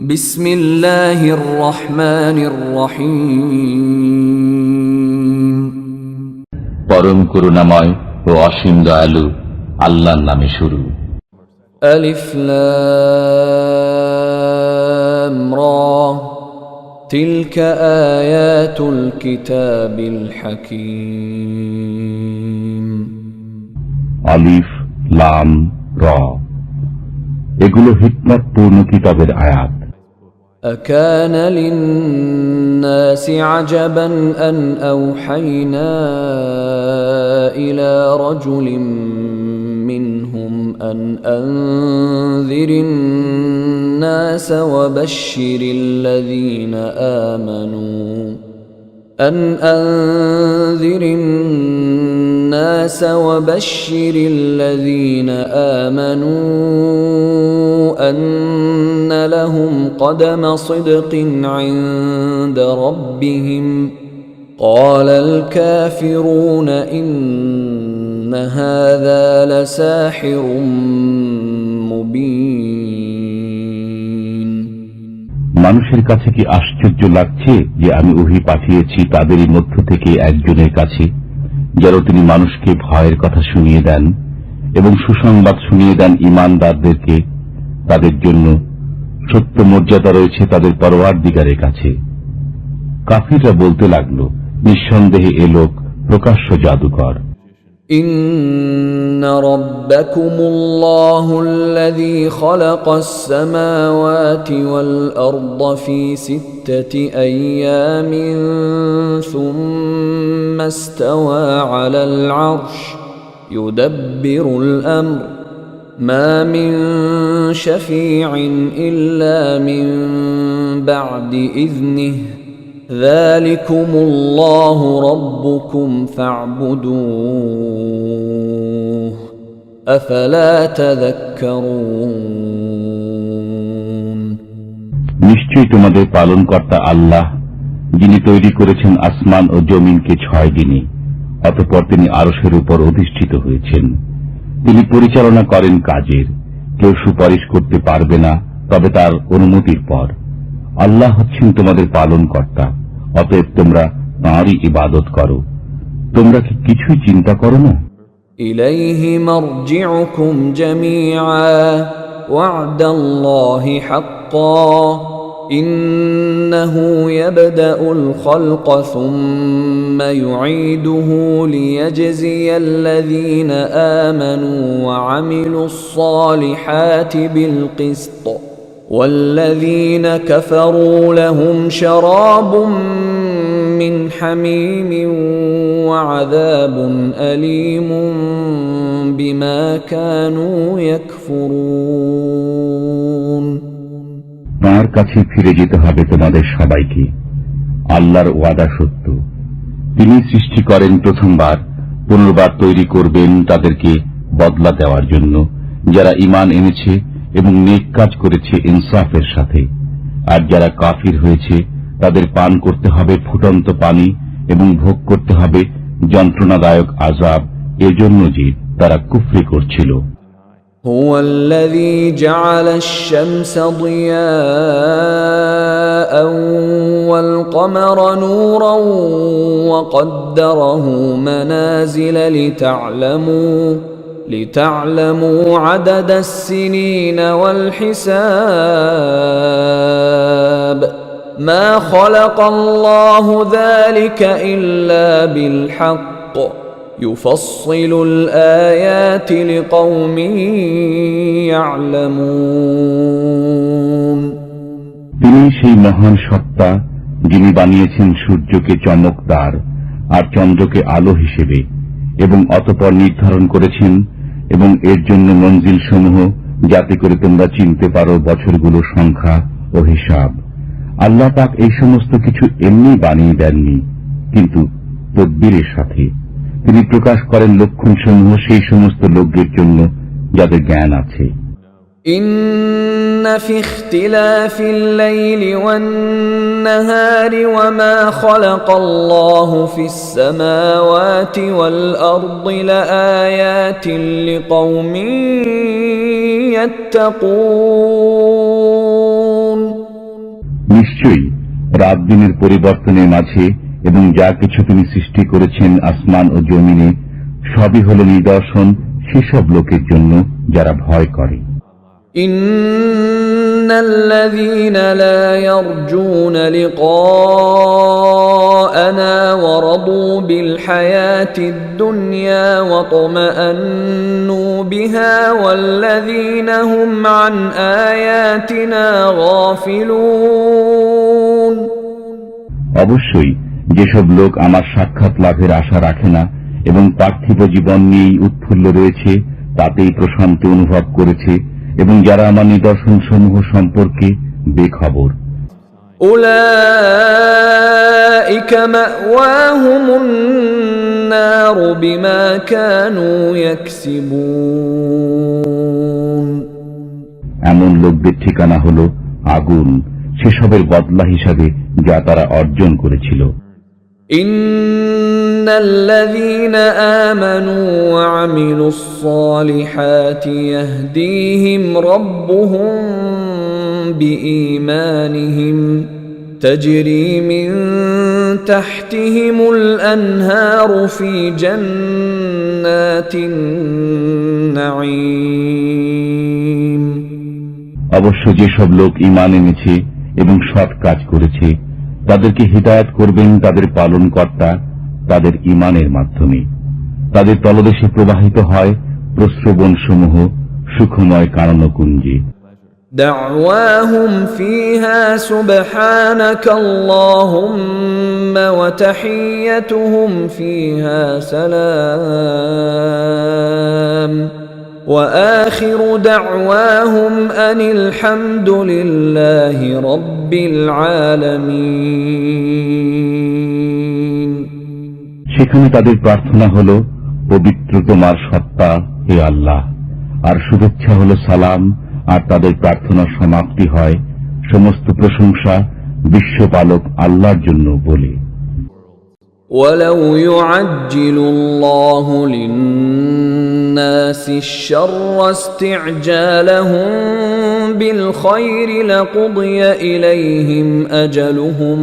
بسم الله الرحمن الرحيم পরম করুণাময় ও অসীম দয়ালু আল্লাহর নামে শুরু। ألف لام را تلك آيات الكتاب الحكيم আলিফ লাম র, এগুলো হিকমতপূর্ণ কিতাবের আয়াত। أكان للناس عجبا أن أوحينا إلى رجل منهم أن أنذر الناس وبشر الذين آمنوا أن لهم قدم صدق عند ربهم قال الكافرون إن هذا لساحر مبين মানুষের কাছে কি আশ্চর্য লাগছে যে আমি ওহী পাঠিয়েছি তাদেরই মধ্য থেকে একজনের কাছে, যেন তিনি মানুষকে ভয়ের কথা শুনিয়ে দেন এবং সুসংবাদ শুনিয়ে দেন ঈমানদারদেরকে। তাদের জন্য সত্য মর্যাদা রয়েছে তাদের পরওয়ারদিগারের কাছে। কাফিররা বলতে লাগলো, নিঃসন্দেহে এ লোক প্রকাশ্য জাদুকর। إن ربكم الله الذي خلق السماوات والأرض في 6 أيام ثم استوى على العرش يدبر الأمر ما من شفيع إلا من بعد إذنه ذلكم الله ربكم فاعبدوه أفلا تذكرون নিশ্চয়ই তোমাদের পালনকর্তা আল্লাহ, যিনি তৈরি করেছেন আসমান ও জমিনকে 6 দিনে, অতঃপর তিনি আরশের উপর অধিষ্ঠিত হয়েছেন। তিনি পরিচালনা করেন কাজের, কেউ সুপারিশ করতে পারবে না তবে তার অনুমতির পর। আল্লাহ হচ্ছেন তোমাদের পালনকর্তা, অতএব তোমরা তাঁরই ইবাদত করো। তোমরা কি কিছুই চিন্তা করো না? إليه مرجعكم جميعا وعد الله حقا إنه يبدأ الخلق ثم يعيده ليجزي الذين آمنوا وعملوا الصالحات بالقسط والذين كفروا لهم شراب من حميم وعذاب أليم بما كانوا يكفرون তাঁর কাছে ফিরে যেতে হবে তোমাদের সবাইকে। আল্লাহর ওয়াদা সত্য, তিনি সৃষ্টি করেন প্রথমবার, পুনর্বার তৈরি করবেন তাদেরকে বদলা দেওয়ার জন্য, যারা ঈমান এনেছে এবং নেক কাজ করেছে ইনসাফের সাথে। আর যারা কাফির হয়েছে তাদের পান করতে হবে ফুটন্ত পানি এবং ভোগ করতে হবে যন্ত্রণাদায়ক আযাব, এজন্য যে তারা কুফরি করছিল। هو الذي جعل الشمس ضياء والقمر نورا وقدره منازل لتعلموا عدد السنين والحساب ما خلق الله ذلك إلا بالحق يفصل الآيات لقوم يعلمون তিনি সেই মহান সত্তা, যিনি বানিয়েছেন সূর্যকে চমকদার আর চন্দ্রকে আলো হিসেবে, এবং অতঃপর নির্ধারণ করেছেন এবং এর জন্য মঞ্জিল সমূহ, যাতে করে তোমরা চিনতে পারো বছরগুলোর সংখ্যা ও হিসাব। আল্লাহ পাক এই সমস্ত কিছু এমনি বানিয়ে দেননি, কিন্তু তদবিরের সাথে। তিনি প্রকাশ করেন লক্ষণ সমূহ সেই সমস্ত লোকদের জন্য যাদের জ্ঞান আছে। إن في اختلاف الليل والنهار وما خلق الله في السماوات والأرض لآيات لقوم يتقون নিশ্চয়ই রাত দিনের পরিবর্তনের মাঝে এবং যা কিছু তিনি সৃষ্টি করেছেন আসমান ও জমিনে সবই হল নিদর্শন সেসব লোকের জন্য যারা ভয় করে। ইন্নাল্লাযীনা লা ইয়ারজুনা লিকাআনা ওয়া রাদু বিল হায়াতিদ দুনিয়া ওয়া তামাআন্নু বিহা ওয়াল্লাযীনা হুম আন আয়াতিনা গাফিলুন। অবশ্যই যেসব লোক আমার সাক্ষাৎ লাভের আশা রাখে না এবং পার্থিব জীবন নিয়েই উৎফুল্ল রয়েছে তাতেই প্রশান্তি অনুভব করেছে এবং যারা আমার নিদর্শন সমূহ সম্পর্কে বেখবর, উলাইকা মাওয়াহুমুন নার বিমা কানু ইয়াকসিবুন। এমন লোকদের ঠিকানা হল আগুন সেসবের বদলা হিসাবে যা তারা অর্জন করেছিল। ইন্নাল্লাযীনা আমানু ওয়া আমিলুস সালিহাতি ইয়াহদিহিম রাব্বুহুম বিঈমানিহিম তাজরি মিন তাহতিহিমুল আনহারু ফি জান্নাতিন নাঈম। অবশ্য যেসব লোক ঈমান এনেছে এবং সৎ কাজ করেছে তাদেরকে হিদায়াত করবেন তাদের পালনকর্তা তাদের ঈমানের মাধ্যমে। তাদের তলদেশে প্রবাহিত হয় প্রস্রবণ সমূহ সুখময় কাননকুঞ্জে। দাওয়াহুম ফিহা সুবহানাকাল্লাহুম্মা ওয়া তাহিয়্যতুহুম ফিহা সালাম ওয়া আখিরু দাওয়াহুম আনিল হামদুলিল্লাহি রাব্বিল আলামিন। সেখানে তাদের প্রার্থনা হল পবিত্র তোমার সত্তা হে আল্লাহ, আর শুভেচ্ছা হল সালাম, আর তাদের প্রার্থনার সমাপ্তি হয় সমস্ত প্রশংসা বিশ্বপালক আল্লাহর জন্য বলে। وَلَوْ يُعَجِّلُ اللَّهُ لِلنَّاسِ الشَّرَّ اسْتِعْجَالَهُم بِالْخَيْرِ لَقُضِيَ إِلَيْهِمْ أَجَلُهُمْ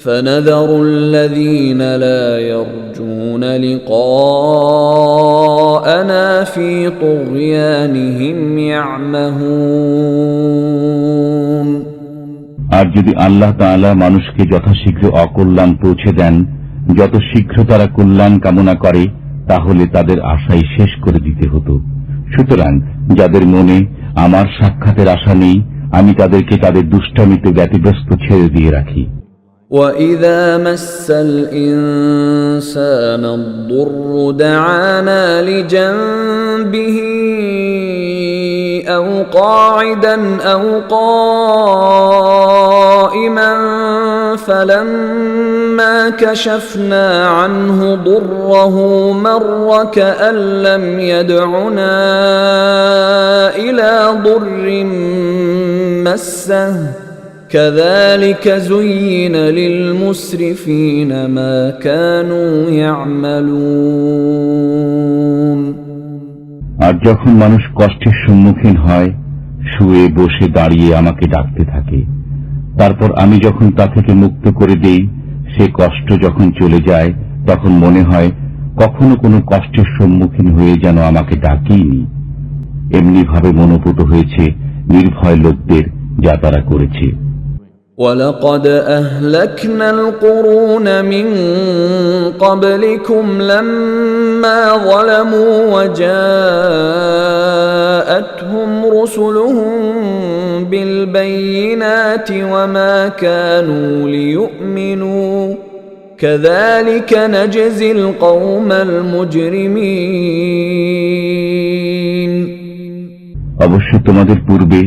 فَنَذَرُ الَّذِينَ لَا يَرْجُونَ لِقَاءَنَا فِي طُغْيَانِهِمْ يَعْمَهُونَ। আর যদি আল্লাহ তাআলা মানুষকে যথাশীঘ্র অকল্যাণ পৌঁছে দেন, যত শীঘ্র তারা কল্যাণ কামনা করে, তাহলে তাদের আশাই শেষ করে দিতে হতো। সুতরাং যাদের মনে আমার সাক্ষাতের আশা নেই, আমি তাদেরকে তাদের দুষ্টামিতে ব্যতিব্যস্ত ছেড়ে দিয়ে রাখি। وَإِذَا مَسَّ الْإِنسَانَ الضُّرُّ دَعَانَا لِجَنبِهِ أَوْ قَاعِدًا أَوْ قَائِمًا فَلَمَّا كَشَفْنَا عَنْهُ ضُرَّهُ مَرَّ كَأَن لَّمْ يَدْعُنَا إِلَى ضُرٍّ مَّسَّهُ كَذَلِكَ زُيِّنَ لِلْمُسْرِفِينَ مَا كَانُوا يَعْمَلُونَ। আর যখন মানুষ কষ্টের সম্মুখীন হয়, শুয়ে বসে দাঁড়িয়ে আমাকে ডাকতে থাকে, তারপর আমি যখন তা থেকে মুক্ত করে দেই, সে কষ্ট যখন চলে যায় তখন মনে হয় কখনো কোনো কষ্টের সম্মুখীন হয়ে যেন আমাকে ডাকেইনি। এমনি ভাবে মনোপুত হয়েছে নির্ভয় লোকদের যা তারা করেছে। وَلَقَدْ أَهْلَكْنَا الْقُرُونَ مِنْ قَبْلِكُمْ لَمَّا ظَلَمُوا وَجَاءَتْهُمْ رُسُلُهُم بِالْبَيِّنَاتِ وَمَا كَانُوا لِيُؤْمِنُوا كَذَلِكَ نَجْزِي الْقَوْمَ الْمُجْرِمِينَ। অবশ্য তোমাদের পূর্বে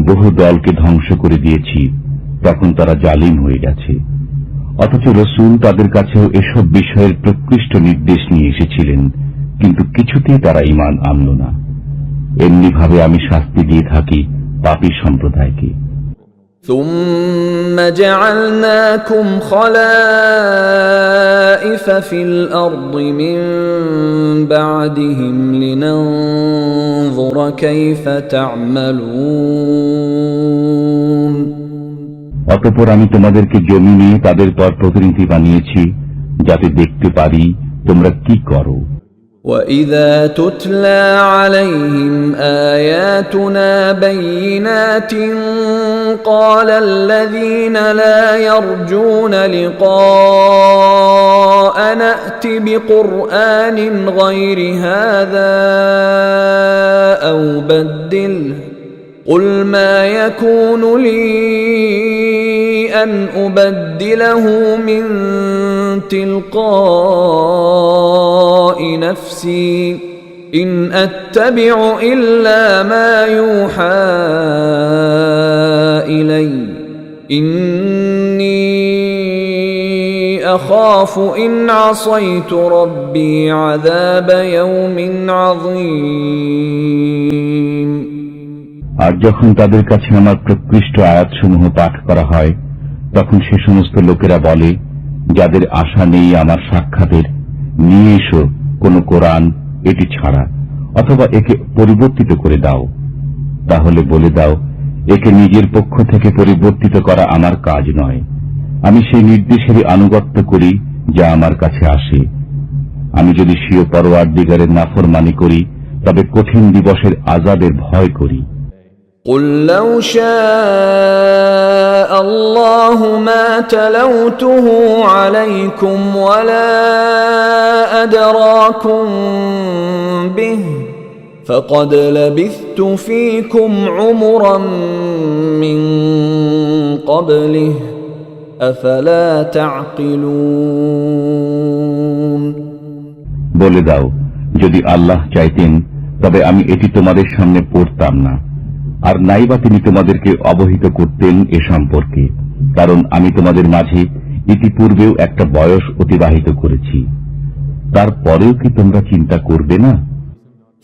বহু দলকে ধ্বংস করে দিয়েছি, তখন তারা জালিম হয়ে গেছে। অথচ রসূল তাদের কাছেও এসব বিষয়ের প্রকৃষ্ট নির্দেশ নিয়ে এসেছিলেন, কিন্তু কিছুতেই তারা ঈমান আনল না। এমনি ভাবে আমি শাস্তি দিয়ে থাকি পাপী সম্প্রদায়কে। ثُمَّ جَعَلْنَاكُمْ خَلَائِفَ فِي الْأَرْضِ مِنْ بَعْدِهِمْ لِنَنْظُرَ كَيْفَ تَعْمَلُونَ। অতঃপর আমি তোমাদেরকে জমিনে তাদের পর প্রতিনিধি বানিয়েছি, যাতে দেখতে পারি তোমরা কি করো। وَإِذَا تُتْلَى عَلَيْهِمْ آيَاتُنَا بَيِّنَاتٍ قَالَ الَّذِينَ لَا يَرْجُونَ لِقَاءَنَا ائْتِ بِقُرْآنٍ غَيْرِ هَذَا أَوْ بَدِّلْهُ قُلْ مَا يَكُونُ لِي أَنْ أُبَدِّلَهُ مِنْ تِلْقَاءِ نَفْسِي إِنْ أَتَّبِعُ إِلَّا مَا يُوحَى إِلَيَّ إِنِّي أَخَافُ إِنْ عَصَيْتُ رَبِّي عَذَابَ يَوْمٍ عَظِيمٍ। আর যখন তাদের কাছে আমার প্রকৃষ্ট আয়াতসমূহ পাঠ করা হয়, তখন সে সমস্ত লোকেরা বলে, যাদের আশা নেই আমার সাক্ষাতের, নিয়ে এসো কোন কোরআন এটি ছাড়া, অথবা একে পরিবর্তিত করে দাও। তাহলে বলে দাও, একে নিজের পক্ষ থেকে পরিবর্তিত করা আমার কাজ নয়। আমি সেই নির্দেশেরই আনুগত্য করি যা আমার কাছে আসে। আমি যদি স্বীয় পরওয়ারদিগারের নাফরমানি করি, তবে কঠিন দিবসের আযাবের ভয় করি। قُلْ لَوْ شَاءَ اللَّهُ مَا تَلَوْتُهُ عَلَيْكُمْ وَلَا أَدْرَاكُمْ بِهِ فَقَدْ لَبِثْتُ فِيكُمْ عُمُرًا مِّن قَبْلِهِ أَفَلَا تَعْقِلُونَ। বলে দাও, যদি আল্লাহ চাইতেন তবে আমি এটি তোমাদের সামনে পড়তাম না, আর নাইবা তিনি তোমাদেরকে অবহিত করতেন এ সম্পর্কে, কারণ আমি তোমাদের মাঝে ইতিপূর্বেও একটা বয়স অতিবাহিত করেছি। তারপরেও কি তোমরা চিন্তা করবে না?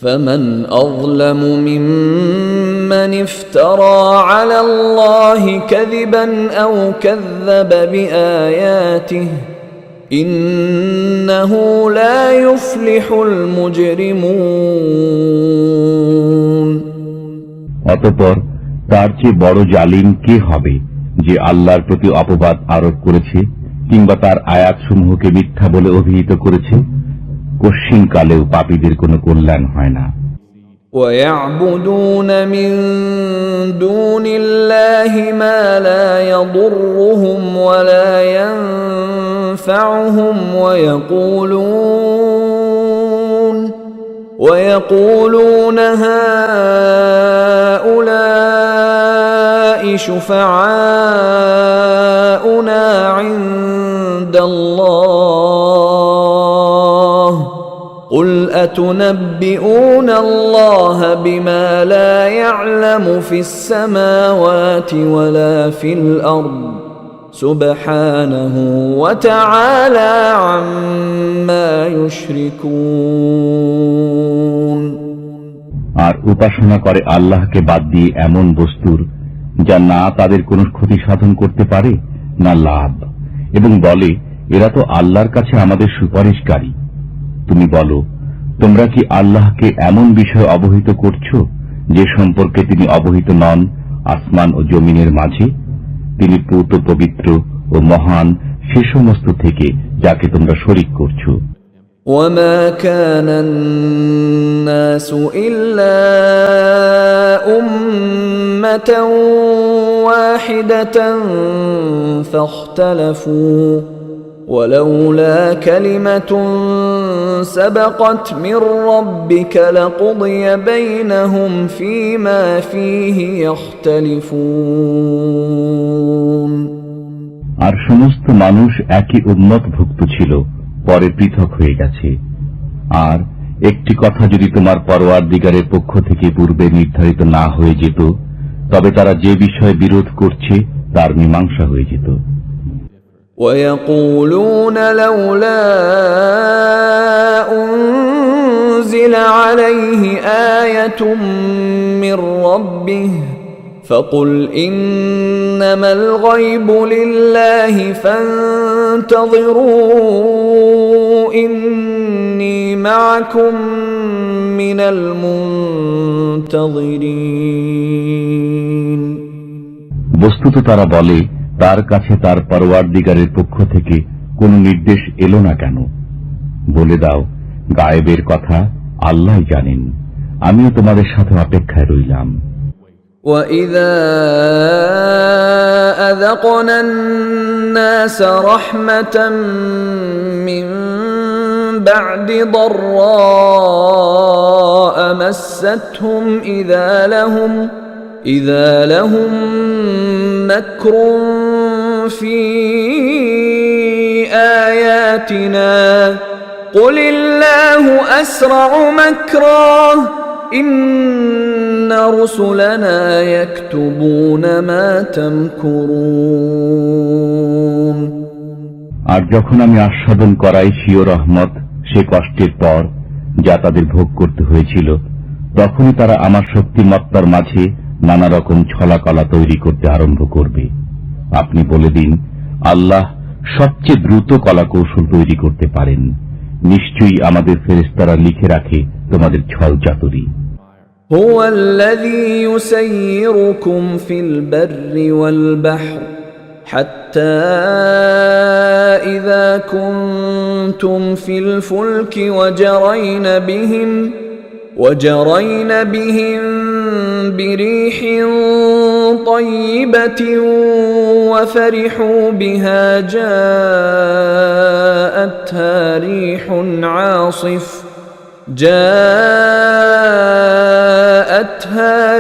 فَمَنْ أَظْلَمُ مِمَّنِ افْتَرَى عَلَى اللَّهِ كَذِبًا أَوْ كَذَّبَ بِآيَاتِهِ إِنَّهُ لَا يُفْلِحُ الْمُجْرِمُونَ। অতঃপর তার চেয়ে বড় জালিম কে হবে, যে আল্লাহর প্রতি অপবাদ আরোপ করেছে কিংবা তার আয়াতসমূহকে মিথ্যা বলে অভিহিত করেছে? কশ্চিন কালেও পাপীদের কোনো কল্যাণ হয় না। وَيَعْبُدُونَ مِن دُونِ اللَّهِ مَا لَا يَضُرُّهُمْ وَلَا يَنفَعُهُمْ وَيَقُولُونَ هَؤُلَاءِ شُفَعَاؤُنَا عِندَ اللَّهِ قُلْ أَتُنَبِّئُونَ اللَّهَ بِمَا لَا يَعْلَمُ فِي السَّمَاوَاتِ وَلَا فِي الْأَرْضِ سُبْحَانَهُ وَتَعَالَى عَمَّا يُشْرِكُونَ। আর উপাসনা করে আল্লাহকে বাদ দিয়ে এমন বস্তুর যা না তাদের কোনো ক্ষতি সাধন করতে পারে না লাভ, এবং বলে, এরা তো আল্লাহর কাছে আমাদের সুপারিশকারী। তুমি বলো, তোমরা কি আল্লাহকে এমন বিষয় অবহিত করছো যে সম্পর্কে তিনি অবহিত নন আসমান ও জমিনের মাঝে? তিনি পূত পবিত্র ও মহান সে সমস্ত থেকে যাকে তোমরা শরীক করছো। وَمَا كَانَ النَّاسُ إِلَّا أُمَّةً وَاحِدَةً فَاخْتَلَفُوا وَلَوْلَا كَلِمَةٌ سَبَقَتْ مِنْ رَبِّكَ لَقُضِيَ بَيْنَهُمْ فِيمَا فِيهِ يَخْتَلِفُونَ। আর সমস্ত মানুষ একই উম্মতভুক্ত ছিল, পরে পৃথক হয়ে গেছে। আর একটি কথা যদি তোমার পরওয়ারদিগারের পক্ষ থেকে পূর্বে নির্ধারিত না হয়ে যেত, তবে তারা যে বিষয়ে বিরোধ করছে তার মীমাংসা হয়ে যেত। وَيَقُولُونَ لَوْلَا أُنْزِلَ عَلَيْهِ آيَةٌ مِّن رَّبِّهِ فَقُلْ إِنَّمَا الْغَيْبُ لِلَّهِ فَانتَظِرُوا إِنِّي مَعَكُمْ مِنَ الْمُنْتَظِرِينَ। বস্তুত তারা বলে, তার কাছে তার পরওয়ারদিগারের পক্ষ থেকে কোন নির্দেশ এলো না কেন? বলে দাও, গায়েবের কথা আল্লাহই জানেন, আমিও তোমাদের সাথে অপেক্ষায় রইলাম। وَإِذَا أَذَقْنَا النَّاسَ رَحْمَةً مِّن بَعْدِ ضَرَّاءَ مَسَّتْهُمْ إِذَا لَهُم مَّكْرٌ فِي آيَاتِنَا قُلِ اللَّهُ أَسْرَعُ مَكْرًا إِنَّ رُسُلَنَا يَكْتُبُونَ مَا تَمْكُرُونَ। আর যখন আমি আস্বাদন করাই স্বীয় রহমত সে কষ্টের পর যা তাদের ভোগ করতে হয়েছিল, তখনই তারা আমার শক্তিমত্তার মাঝে নানা রকম ছলাকলা তৈরি করতে আরম্ভ করবে। আপনি বলে দিন, আল্লাহ সবচেয়ে দ্রুত কলাকৌশল তৈরি করতে পারেন। নিশ্চয়ই আমাদের ফেরেশতারা লিখে রাখে তোমাদের ছল চাতুরী। هو الذي يسيركم في البر والبحر حتى إذا كنتم في الفلك وجرين بهم بريح طيبة وفرحوا بها جاءتها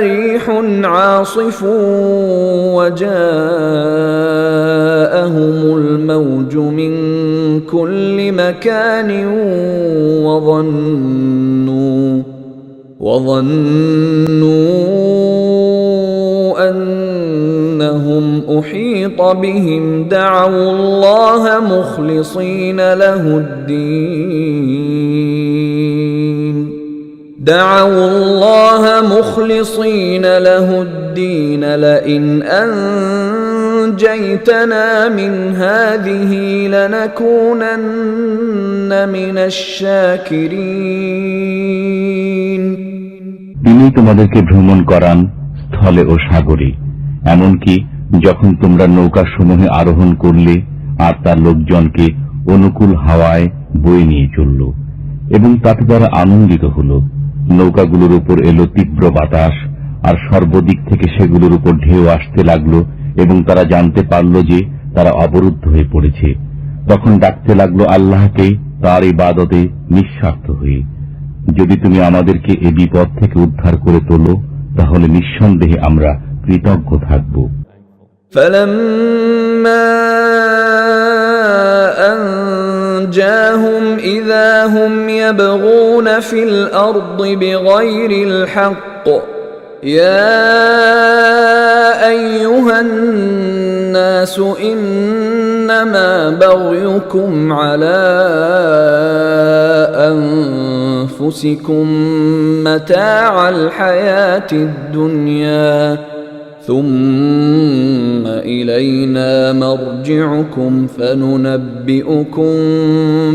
ريح عاصف وجاءهم الموج من كل مكان وظنوا أنهم أحيط بهم دعوا الله مخلصين له الدين لئن أنجيتنا من هذه لنكونن من الشاكرين। তিনি তোমাদেরকে ভ্রমণ করান স্থলে ও সাগরে, এমনকি যখন তোমরা নৌকা সমূহে আরোহণ করলে আর তার লোকজনকে অনুকূল হাওয়ায় বয়ে নিয়ে চলল এবং তাতে তারা আনন্দিত হল। নৌকাগুলোর উপর এলো তীব্র বাতাস আর সর্বদিক থেকে সেগুলোর উপর ঢেউ আসতে লাগলো এবং তারা জানতে পারল যে তারা অবরুদ্ধ হয়ে পড়েছে। তখন ডাকতে লাগলো আল্লাহকে তার ইবাদতে নিঃস্বার্থ হয়ে, যদি তুমি আমাদেরকে এ বিপদ থেকে উদ্ধার করে তোলো তাহলে নিঃসন্দেহে আমরা কৃতজ্ঞ থাকব। أنجاهم إذا هم يبغون في الأرض بغير الحق يا أيها الناس إنما بغيكم على أنفسكم متاع الحياة الدنيا ثم إلينا مرجعكم فننبئكم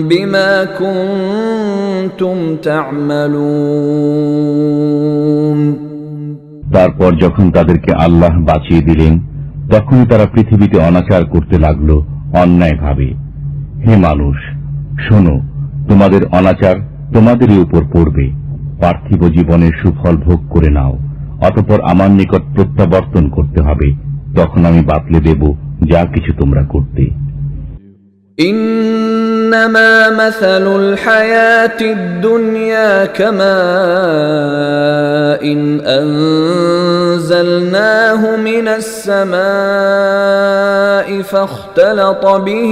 بما كنتم تعملون। তারপর যখন তাদেরকে আল্লাহ বাঁচিয়ে দিলেন, তখনই তারা পৃথিবীতে অনাচার করতে লাগল অন্যায়ভাবে। হে মানুষ, শোনো, তোমাদের অনাচার তোমাদেরই উপর পড়বে। পার্থিব জীবনের সুফল ভোগ করে নাও, অতঃপর আমার নিকট প্রত্যাবর্তন করতে হবে, তখন আমি বাতলে দেব যা কিছু তোমরা করতে। إنما مثل الحياة الدنيا كماء إن أنزلناه من السماء فاختلط به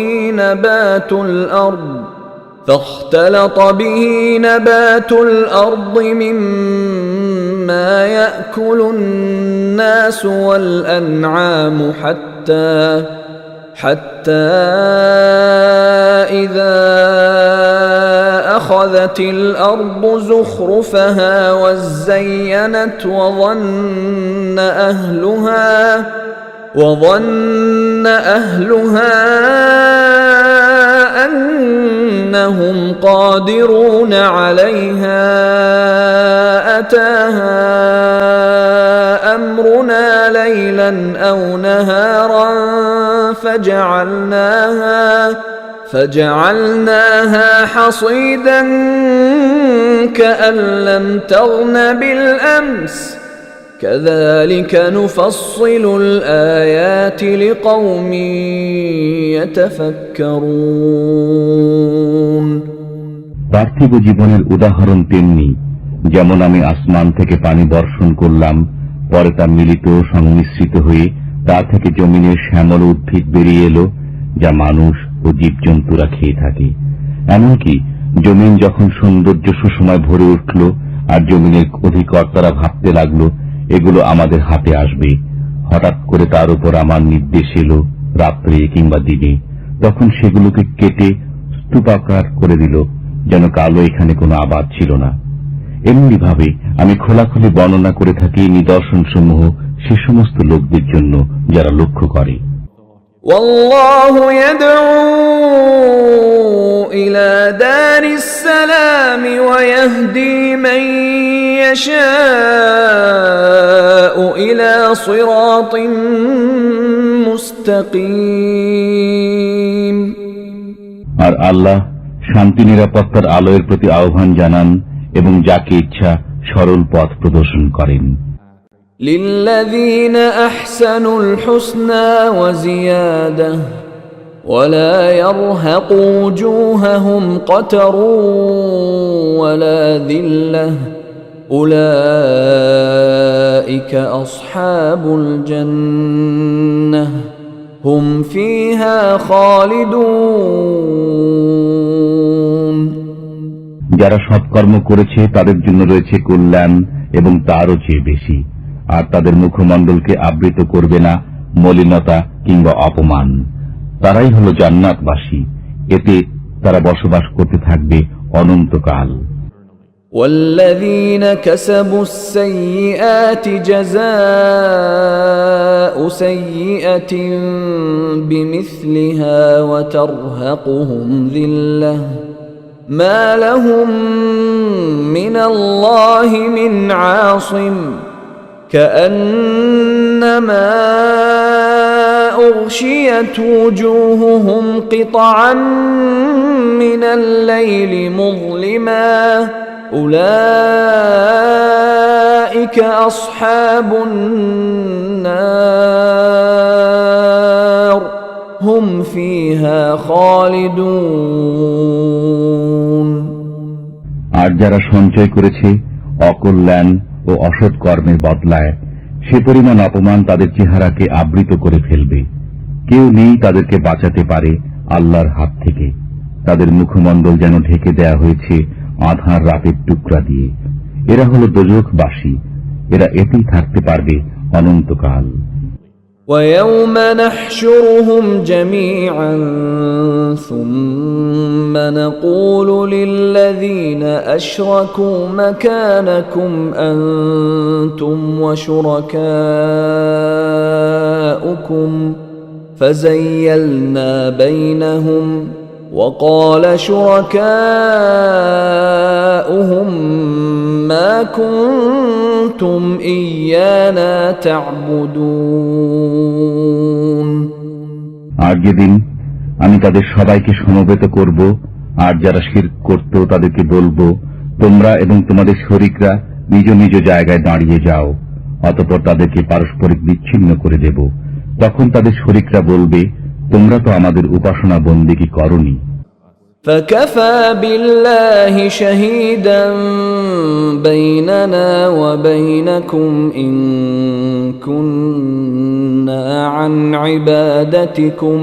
نبات الأرض مما يأكل الناس والأنعام حتى إذا أخذت الأرض زخرفها وزينت وظن أهلها أنهم قادرون عليها أتاها أمرنا ليلا أو نهارا فجعلناها حصيدا كأن لم تغن بالأمس كذلك نفصل الآيات لقوم يتفكرون পার্থিব জীবনের উদাহরণ তেমনি, যেমন আমি আসমান থেকে পানি বর্ষণ করলাম, পরে তা মিলিত সংমিশ্রিত হয়ে তা থেকে জমিনের শ্যামল উদ্ভিদ বেরিয়ে এলো, যা মানুষ ও জীবজন্তুরা খেয়ে থাকে। এমনকি জমিন যখন সৌন্দর্য সুসময় ভরে উঠল আর জমিনের অধিকর্তারা ভাবতে লাগলো এগুলো আমাদের হাতে আসবে, হঠাৎ করে তার উপর আমার নির্দেশ এলো রাত্রে কিংবা দিনে, তখন সেগুলোকে কেটে স্তূপাকার করে দিল, যেন কালো এখানে কোনো আবাদ ছিল না। এমনি ভাবে আমি খোলাখুলি বর্ণনা করে থাকি নিদর্শন সমূহ সে সমস্ত লোকদের জন্য যারা লক্ষ্য করে। والله يدعو إلى دار السلام ويهدي من يشاء إلى صراط مستقيم। আর আল্লাহ শান্তি নিরাপত্তার আলোয়ের প্রতি আহ্বান জানান এবং যাকে ইচ্ছা সরল পথ প্রদর্শন করেন। للذين أحسنوا الحسنى وزيادة ولا يرهق وجوههم قتر ولا ذلة أولئك أصحاب الجنة هم فيها خالدون। যারা সৎকর্ম করেছে তাদের জন্য রয়েছে কল্যাণ এবং তারও চেয়ে বেশি, আর তাদের মুখমণ্ডলকে আবৃত করবে না মলিনতা কিংবা অপমান। তারাই হল জান্নাতবাসী, এতে তারা বসবাস করতে থাকবে অনন্তকাল। والذين كسبوا السيئات جزاء سيئة بمثلها وترهقهم ذلة ما لهم من الله من عاصم كأنما أغشيت وجوههم قطعا من الليل مظلما أولئك أصحاب النار هم فيها خالدون। আর যারা সঞ্চয় করেছে অকল্যাণ ও অসৎ কর্মের বদলায়, সে পরিমাণ অপমান তাদের চেহারাকে আবৃত করে ফেলবে। কেউ নেই তাদেরকে বাঁচাতে পারে আল্লাহর হাত থেকে। তাদের মুখমণ্ডল যেন ঢেকে দেয়া হয়েছে আঁধার রাতের টুকরা দিয়ে। এরা হল দোজখবাসী, এরা এতেই থাকতে পারবে অনন্তকাল। ويوم نحشرهم جميعا ثم نقول للذين أشركوا مكانكم أنتم وشركاؤكم فزيلنا بينهم وقال شركاؤهم ما كنتم إيانا تعبدون। আর যেদিন আমি তাদের সবাইকে সমবেত করব, আর যারা শিরক করত তাদেরকে বলবো, তোমরা এবং তোমাদের শরীকরা নিজ নিজ জায়গায় দাঁড়িয়ে যাও, অতঃপর তাদেরকে পারস্পরিক বিচ্ছিন্ন করে দেব। তখন তাদের শরীকরা বলবে, তোমরা তো আমাদের উপাসনা বন্দেগী করনি। فكفى بالله شهيدا بيننا وبينكم إن كنا عن عبادتكم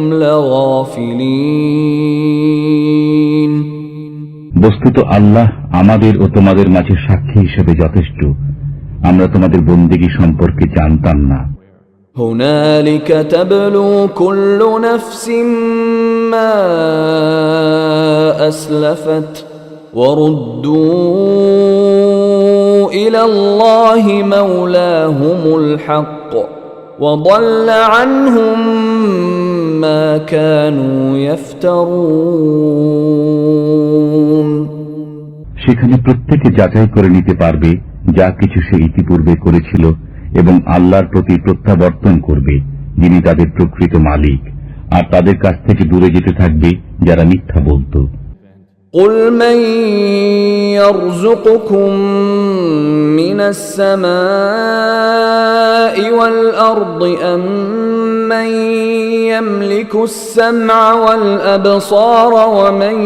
لغافلين। বস্তুত আল্লাহ আমাদের ও তোমাদের মাঝে সাক্ষী হিসেবে যথেষ্ট, আমরা তোমাদের বন্দেগী সম্পর্কে জানতাম না। هنالك تبلو كل نفس ما أسلفت وردوا إلى الله مولاهم الحق وضل عنهم ما كانوا يفترون। সেখানে প্রত্যেকে যাচাই করে নিতে পারবে যা কিছু সে ইতিপূর্বে করেছিল এবং আল্লাহর প্রতি প্রত্যাবর্তন করবে, যিনি তাদের প্রকৃত মালিক, আর তাদের কাছ থেকে দূরে যেতে থাকবে যারা মিথ্যা বলত। قل من يرزقكم من السماء والأرض أم من يملك السمع والأبصار ومن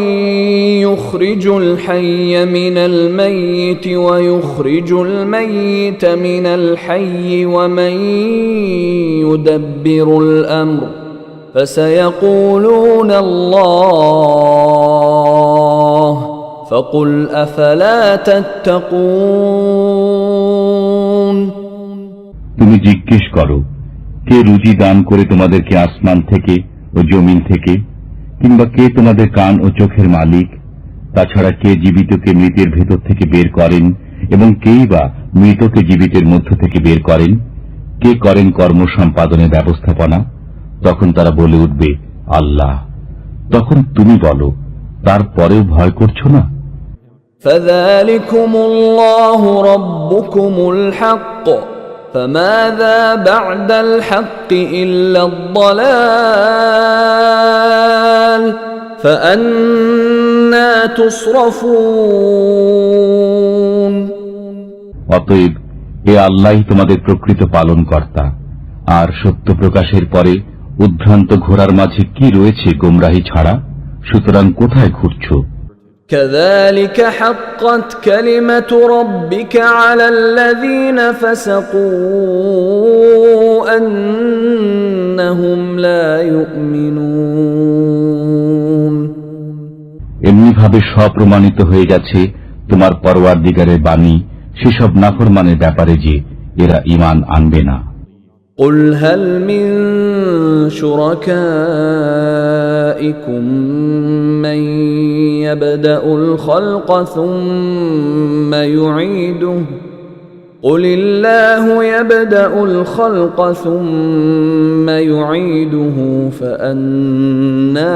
يخرج الحي من الميت ويخرج الميت من الحي ومن يدبر الأمر فسيقولون الله فقل أفلا تتقون। তুমি জিজ্ঞেস করো, কে রুজি দান করে তোমাদেরকে আসমান থেকে ও জমিন থেকে, কিংবা কে তোমাদের কান ও চোখের মালিক? তাছাড়া কে জীবিতকে মৃতের ভেতর থেকে বের করেন এবং কেই বা মৃতকে জীবিতের মধ্য থেকে বের করেন? কে করেন কর্ম সম্পাদনের ব্যবস্থাপনা? তখন তারা বলে উঠবে, আল্লাহ। তখন তুমি বলো, তারপরেও ভয় করছো না? فذلكم الله ربكم الحق فماذا بعد الحق إلا الضلال فأنى تصرفون। অতএব এ আল্লাহই তোমাদের প্রকৃত পালন কর্তা, আর সত্য প্রকাশের পরে উদ্ভ্রান্ত ঘোড়ার মাঝে কি রয়েছে গোমরাহি ছাড়া? সুতরাং কোথায় ঘুরছো? كذلك حقت كلمة ربك على الذين فسقوا أنهم لا يؤمنون। এমনিভাবে স্বপ্রমাণিত হয়ে গেছে তোমার পরওয়ারদিগারের বাণী সেসব নাফরমানের ব্যাপারে যে এরা ঈমান আনবে না। قل هل من شركائكم من يبدأ الخلق ثم يعيده قل الله يبدأ الخلق ثم يعيده فأنى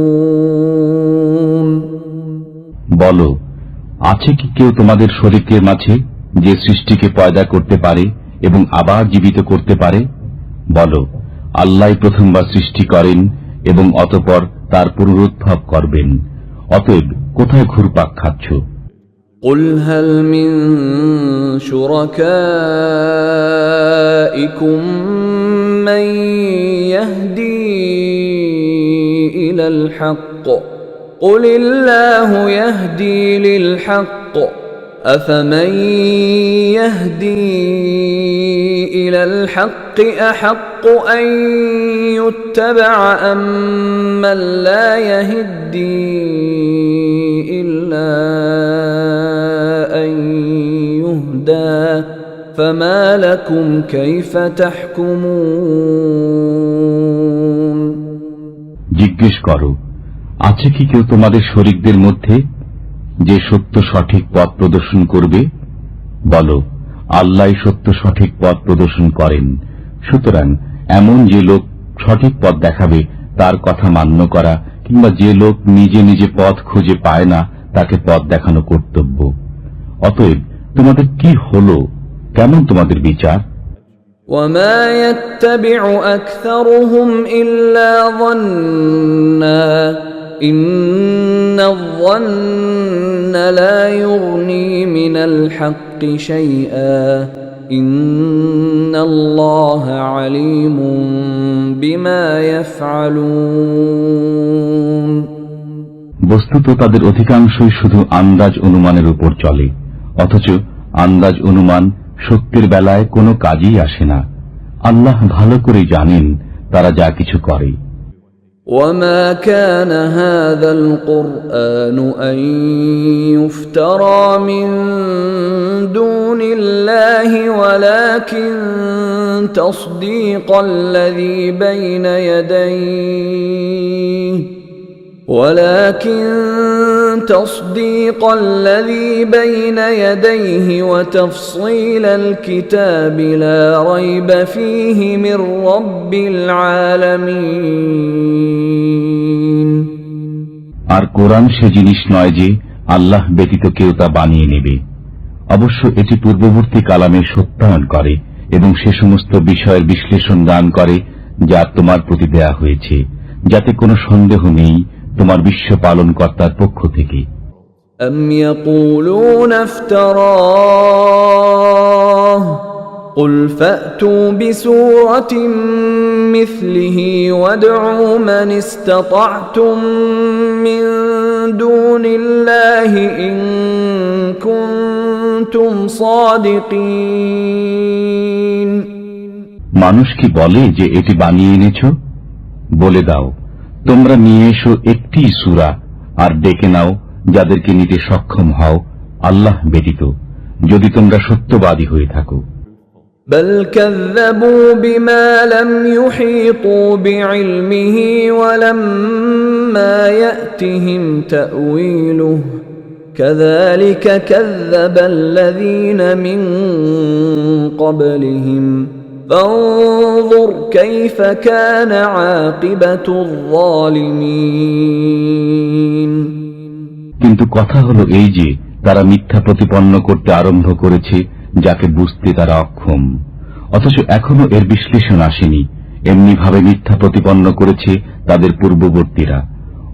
تؤفكون। বলো, আছে কি কেউ তোমাদের শরীকের মাঝে যে সৃষ্টিকে পয়দা করতে পারে এবং আবার জীবিত করতে পারে? বলো, আল্লাহ প্রথমবার সৃষ্টি করেন এবং অতঃপর তার পুনরুদ্ভব করবেন। অতএব কোথায় ঘুরপাক খাচ্ছ? قل هل من شركائكم من يهدي إلى الحق قل الله يهدي للحق أفمن يهدي إلى الحق أحق أن يتبع أم من لا يهدي إلا أن يهدى فما لكم كيف تحكمون। জিজ্ঞেস করো, আছে কি কেউ তোমাদের শরীকদের মধ্যে যে সত্য সঠিক পথ প্রদর্শন করবে? বলো, আল্লাহ সত্য সঠিক পথ প্রদর্শন করেন। সুতরাং এমন যে লোক সঠিক পথ দেখাবে তার কথা মান্য করা, কিংবা যে লোক নিজে নিজে পথ খুঁজে পায় না তাকে পথ দেখানো কর্তব্য। অতএব তোমাদের কি হলো? কেমন তোমাদের বিচার? وما يتبع أكثرهم إلا ظنا إن الظن لا يغني من الحق شيئا إن الله عليم بما يفعلون। বস্তুত তাদের অধিকাংশই শুধু আন্দাজ অনুমানের উপর চলে, অথচ আন্দাজ অনুমান সত্যের বেলায় কোনো কাজেই আসে না। আল্লাহ ভালো করে জানেন তারা যা কিছু করে। وما كان هذا القرآن أن يفترى من دون الله ولكن تصديق الذي بين يديه وتفصيل الكتاب لا ريب فيه من رب العالمين। আর কোরআন সে জিনিস নয় যে আল্লাহ ব্যতীত কেউ তা বানিয়ে নেবে, অবশ্য এটি পূর্ববর্তী কালামের সত্যায়ন করে এবং সে সমস্ত বিষয়ের বিশ্লেষণ দান করে যা তোমার প্রতি দেয়া হয়েছে, যাতে কোনো সন্দেহ নেই তোমার বিশ্ব পালনকর্তার পক্ষ থেকে। أم يقولون افتراه قل فأتوا بسورة مثله وادعوا من استطعتم من دون الله إن كنتم صادقين। মানুষ কি বলে যে এটি বানিয়ে এনেছ? বলে দাও, তোমরা নিয়ে এসো একটি সূরা আর ডেকে নাও যাদেরকে নিতে সক্ষম হও আল্লাহ ব্যতীত, যদি তোমরা সত্যবাদী হয়ে থাকো। بل كذبوا بما لم يحيطوا بعلمه ولما يأتهم تأويله كذلك كذب الذين من قبلهم فانظر كيف كان عاقبة الظالمين। কিন্তু কথা হলো এই যে তারা মিথ্যা প্রতিপন্ন করতে আরম্ভ করেছে যাকে বুঝতে তারা অক্ষম, অথচ এখনো এর বিশ্লেষণ আসেনি। এমনি ভাবে মিথ্যা প্রতিপন্ন করেছে তাদের পূর্ববর্তীরা।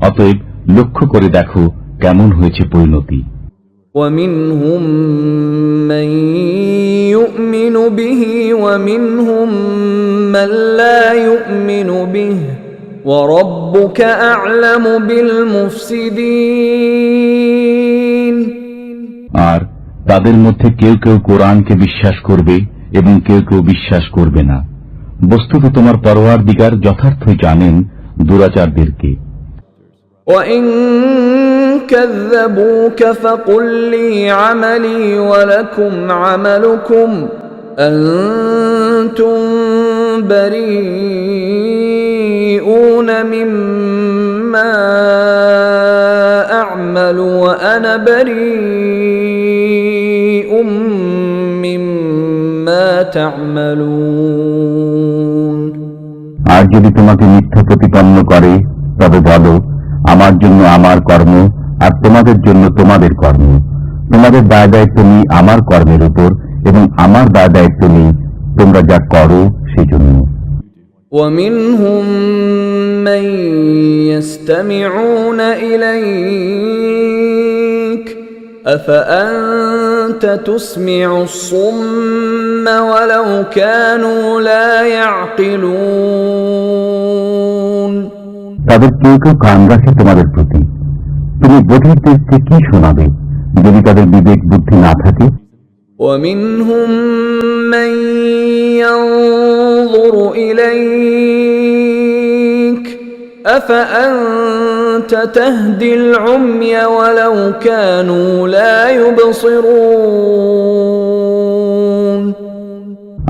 অতএব লক্ষ্য করে দেখো কেমন হয়েছে পরিণতি। ومنهم من يؤمن به ومنهم من لا يؤمن به وربك أعلم بالمفسدين। আর তাদের মধ্যে কেউ কেউ কোরআনকে বিশ্বাস করবে এবং কেউ কেউ বিশ্বাস করবে না। বস্তুত তোমার পরওয়ারদিগার যথার্থই জানেন দুরাচারদেরকে। وإن كذبوك فقل لي عملي ولكم عملكم أنتم بريئون مما أعمل وأنا بريء مما تعملون। আর যদি তোমাকে মিথ্যা প্রতিপন্ন করে তবে বলো, আমার জন্য আমার কর্ম আর তোমাদের জন্য তোমাদের কর্ম। তোমাদের দায় দায়িত্ব নেই আমার কর্মের উপর এবং আমার দায় দায়িত্ব নেই তোমরা যা করো সেজন্য। ومنهم من يستمعون إليك أفأنت تسمع الصم ولو كانوا لا يعقلون। তাদের কেউ কেউ কান রাখে তোমাদের প্রতি, তুমি বধিরদেরকে কি শোনাবে যদি তাদের বিবেক বুদ্ধি না থাকে। ومنهم من ينظر إليك أفأنت تهدي العمي ولو كانوا لا يبصرون।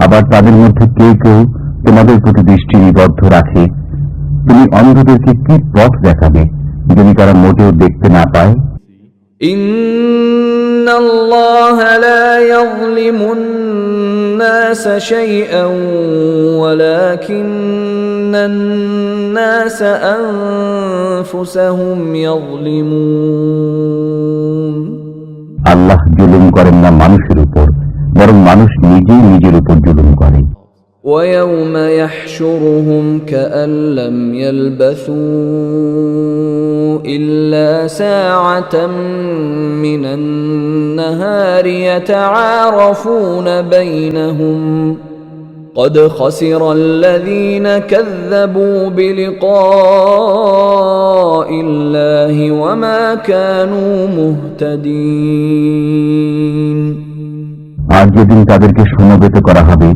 আবার তাদের মধ্যে কেউ কেউ তোমাদের প্রতি দৃষ্টি নিবদ্ধ রাখে, তুমি অন্ধদেরকে কি পথ দেখাবে যদি তারা মোটেও দেখতে না পায়। إن الله لا يظلم الناس شيئا ولكن الناس أنفسهم يظلمون। আল্লাহ জুলুম করেন না মানুষের উপর, বরং মানুষ নিজেই নিজের উপর জুলুম করে। ويوم يحشرهم كأن لم يلبثوا إلا ساعة من النهار يتعارفون بينهم قد خسر الذين كذبوا بلقاء الله وما كانوا مهتدين। আর যেদিন তাদেরকে সমবেত করা হবে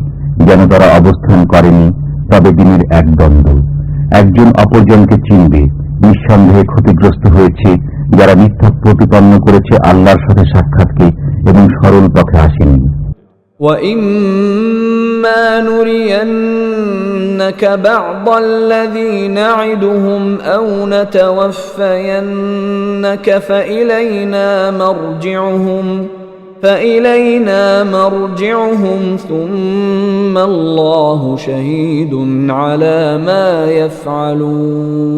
যেন তারা অবস্থান করেনি, তবে দিনের এক দ্বন্দ্ব, একজন অপরজনকে চিনবে। নিঃসন্দেহে ক্ষতিগ্রস্ত হয়েছে যারা মিথ্যা প্রতিপন্ন করেছে আল্লাহর সাথে সাক্ষাৎকে এবং সরল পথে আসেনি। وَإِمَّا نُرِيَنَّكَ بَعْضَ الَّذِي نَعِدُهُمْ أَوْ نَتَوَفَّيَنَّكَ فإلينا مرجعهم ثم الله شهيد على ما يفعلون।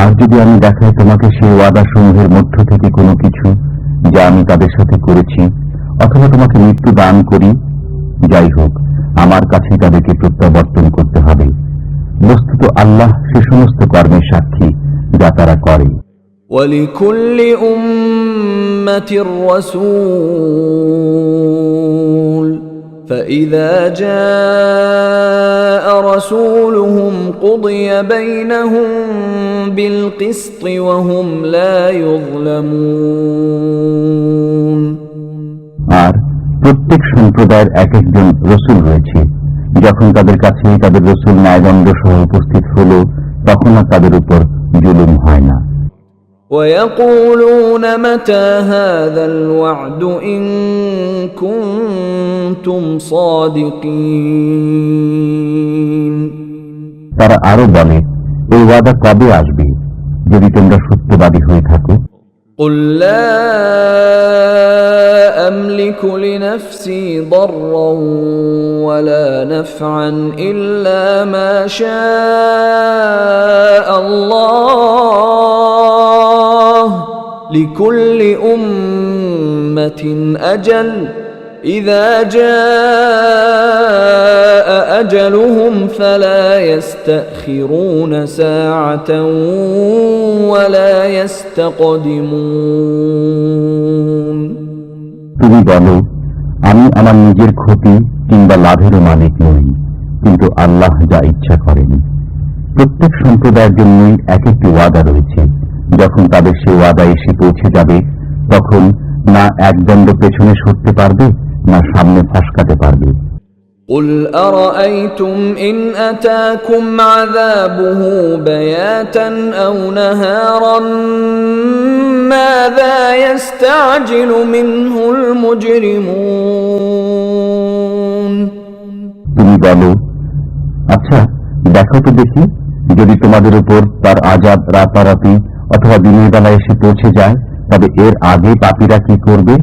আর যদি আমি দেখাই তোমাকে সেই ওয়াদা সমূহের মধ্য থেকে কোনো কিছু, যা আমি তাদের সাথে করেছি, অথবা তোমাকে মৃত্যু দান করি, যাই হোক আমার কাছে তাদেরকে প্রত্যাবর্তন করতে হবে। বস্তুত আল্লাহ সে সমস্ত কর্মের সাক্ষী যা তারা করে। وَلِكُلِّ أُمَّةٍ رَّسُولٌ فَإِذَا جَاءَ رَسُولُهُمْ قُضِيَ بَيْنَهُم بِالْقِسْطِ وَهُمْ لَا يُظْلَمُونَ। আর প্রত্যেক সম্প্রদায়ের এক একজন রসুল রয়েছে। যখন তাদের কাছে তাদের রসুল ন্যায়দণ্ড সহ উপস্থিত হল, তখন আর তাদের উপর জুলুম হয় না। وَيَقُولُونَ مَتَى هَذَا الْوَعْدُ إِن كُنتُمْ صَادِقِينَ। তারা আরো বলে, এই ওয়াদা কবে আসবে, যদি তোমরা সত্যবাদী হয়ে থাকো। قُل لَّا أَمْلِكُ لِنَفْسِي ضَرًّا وَلَا نَفْعًا إِلَّا مَا شَاءَ اللَّهُ لِكُلِّ أُمَّةٍ أَجَلٌ إِذَا جَاءَ أَجَلُهُمْ فَلَا يَسْتَأْخِرُونَ سَاعَةً وَلَا يَسْتَقْدِمُونَ। তুমি বলো, আমি আমার নিজের ক্ষতি কিংবা লাভেরও মালিক নই, কিন্তু আল্লাহ যা ইচ্ছা করেন। প্রত্যেক সম্প্রদায়ের জন্যই এক একটি ওয়াদা রয়েছে। যখন তাদের সে ওয়াদা এসে পৌঁছে যাবে, তখন না এক দণ্ড পেছনে সরতে পারবে, না সামনে ফসকাতে পারবে। قُلْ أَرَأَيْتُمْ إِنْ أَتَاكُمْ عَذَابُهُ بَيَاتًا أَوْ نَهَارًا مَاذَا يَسْتَعْجِلُ مِنْهُ الْمُجْرِمُونَ। তুমি বলো, আচ্ছা দেখো তো দেখি, যদি তোমাদের উপর তার আযাব রাতারাতি অথবা দিনের বেলা এসে পৌঁছে যায়, তবে এর আগে পাপীরা কি করবে?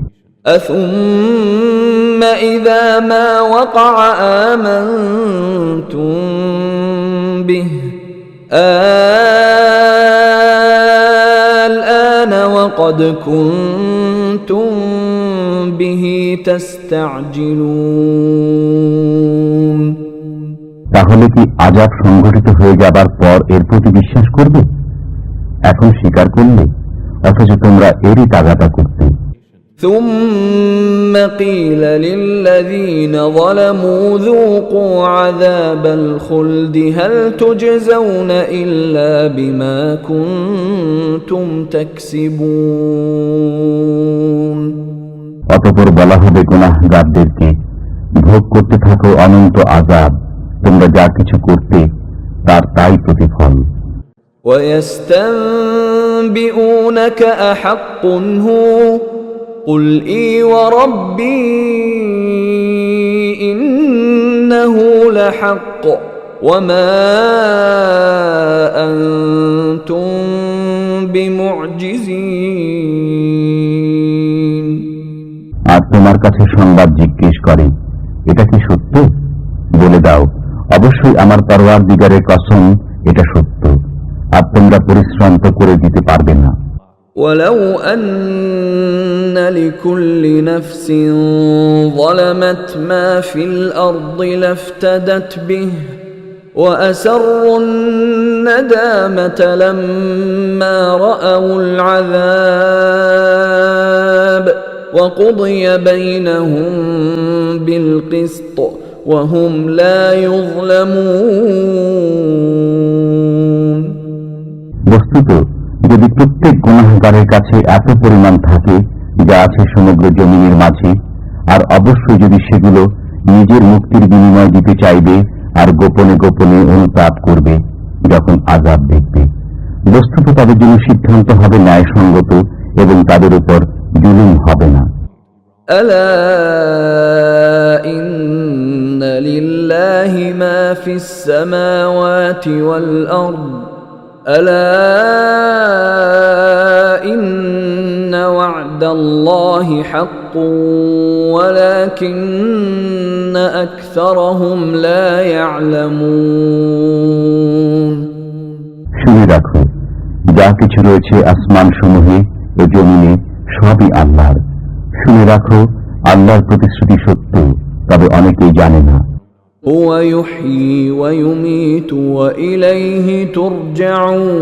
أَثُمَّ إِذَا مَا وَقَعَ آمَنْتُمْ بِهِ الْآنَ وَقَدْ كُنْتُمْ بِهِ تَسْتَعْجِلُونَ। তাহলে কি আযাব সংঘটিত হয়ে যাবার পর এর প্রতি বিশ্বাস করবে? এখন স্বীকার করলে, অথচ তোমরা এরই তাগাদা করতে। ثُمَّ قِيلَ لِلَّذِينَ ظَلَمُوا ذُوقُوا عَذَابَ الْخُلْدِ هَلْ تُجْزَوْنَ إِلَّا بِمَا كُنتُمْ تَكْسِبُونَ। অতঃপর বলা হবে গুনাহগারদেরকে, ভোগ করতে থাকো অনন্ত আযাব, তোমরা যা কিছু করতে তার তাই প্রতিফল। وَيَسْتَنبِئُونَكَ أَحَقٌّ هُوَ قُلْ إِي وَرَبِّي إِنَّهُ لَحَقٌّ وَمَا أَنْتُمْ بِمُعْجِزِينَ। আর তোমার কাছে সংবাদ জিজ্ঞেস করে, এটা কি সত্য? বলে দাও, অবশ্যই আমার পরওয়ারদিগারের কসম, এটা সত্য, আর তোমরা পরিশ্রম তো করে দিতে পারবে না। وَلَوْ أَنَّ لِكُلِّ نَفْسٍ ظَلَمَتْ مَا فِي الْأَرْضِ لَافْتَدَتْ بِهِ وَأَسَرُّوا النَّدَامَةَ لَمَّا رَأَوُا الْعَذَابَ وَقُضِيَ بَيْنَهُم بِالْقِسْطِ وَهُمْ لَا يُظْلَمُونَ। বস্তুত যদি প্রত্যেক গুনাহগারের কাছে এত পরিমাণ থাকে যা আছে সমগ্র জমিনের মাঝে, আর অবশ্যই যদি সেগুলো নিজের মুক্তির বিনিময় দিতে চাইবে আর গোপনে গোপনে অনুতাপ করবে যখন আযাব দেখবে, বস্তুত তাদের জন্য সিদ্ধান্ত হবে ন্যায়সঙ্গত এবং তাদের উপর জুলুম হবে না। ألا إن لله ما في السماوات والأرض ألا إن وعد الله حق ولكن أكثرهم لا يعلمون। শুনে রাখো, যা কিছু রয়েছে আসমান সমূহে ও জমিনে সবই আল্লাহর। শুনে রাখো, আল্লাহর প্রতিশ্রুতি সত্য, তবে অনেকেই জানে না। هو يحيي ويميت وإليه ترجعون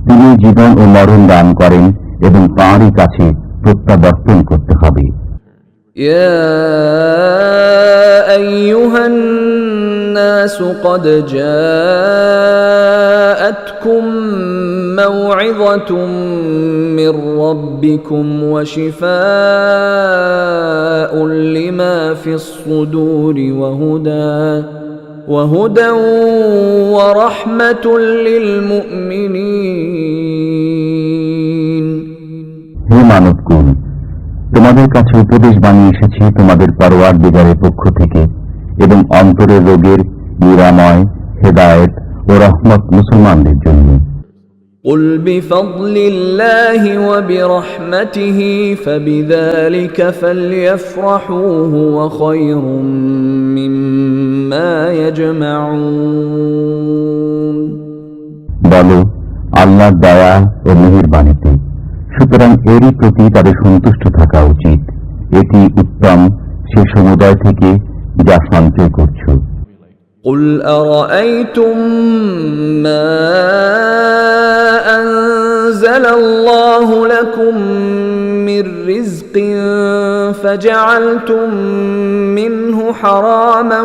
তিনি জীবন ও মরণ দান করেন এবং তাঁরই কাছে প্রত্যাবর্তন করতে হবে। يا أيها الناس قد جاءتكم موعظة من ربكم وشفاء لما في الصدور وهدى ورحمة للمؤمنين হে মানবকুল, তোমাদের কাছে উপদেশ বানিয়ে এসেছি তোমাদের পরওয়ারদিগারের পক্ষ থেকে, এবং অন্তরের রোগের নিরাময়, হেদায়েত ও রহমত মুসলমানদের জন্য। قل بفضل الله وبرحمته فبذلك فليفرحوا هو خير مما يجمعون বলো, আল্লাহর দয়া ও মেহেরবানিতে, সুতরাং এরই প্রতি তাদের সন্তুষ্ট থাকা উচিত। এটি উত্তম সে সমুদায় থেকে যা সঞ্চয় করছো। قل أرأيتم ما أنزل الله لكم من رزق فجعلتم منه حراما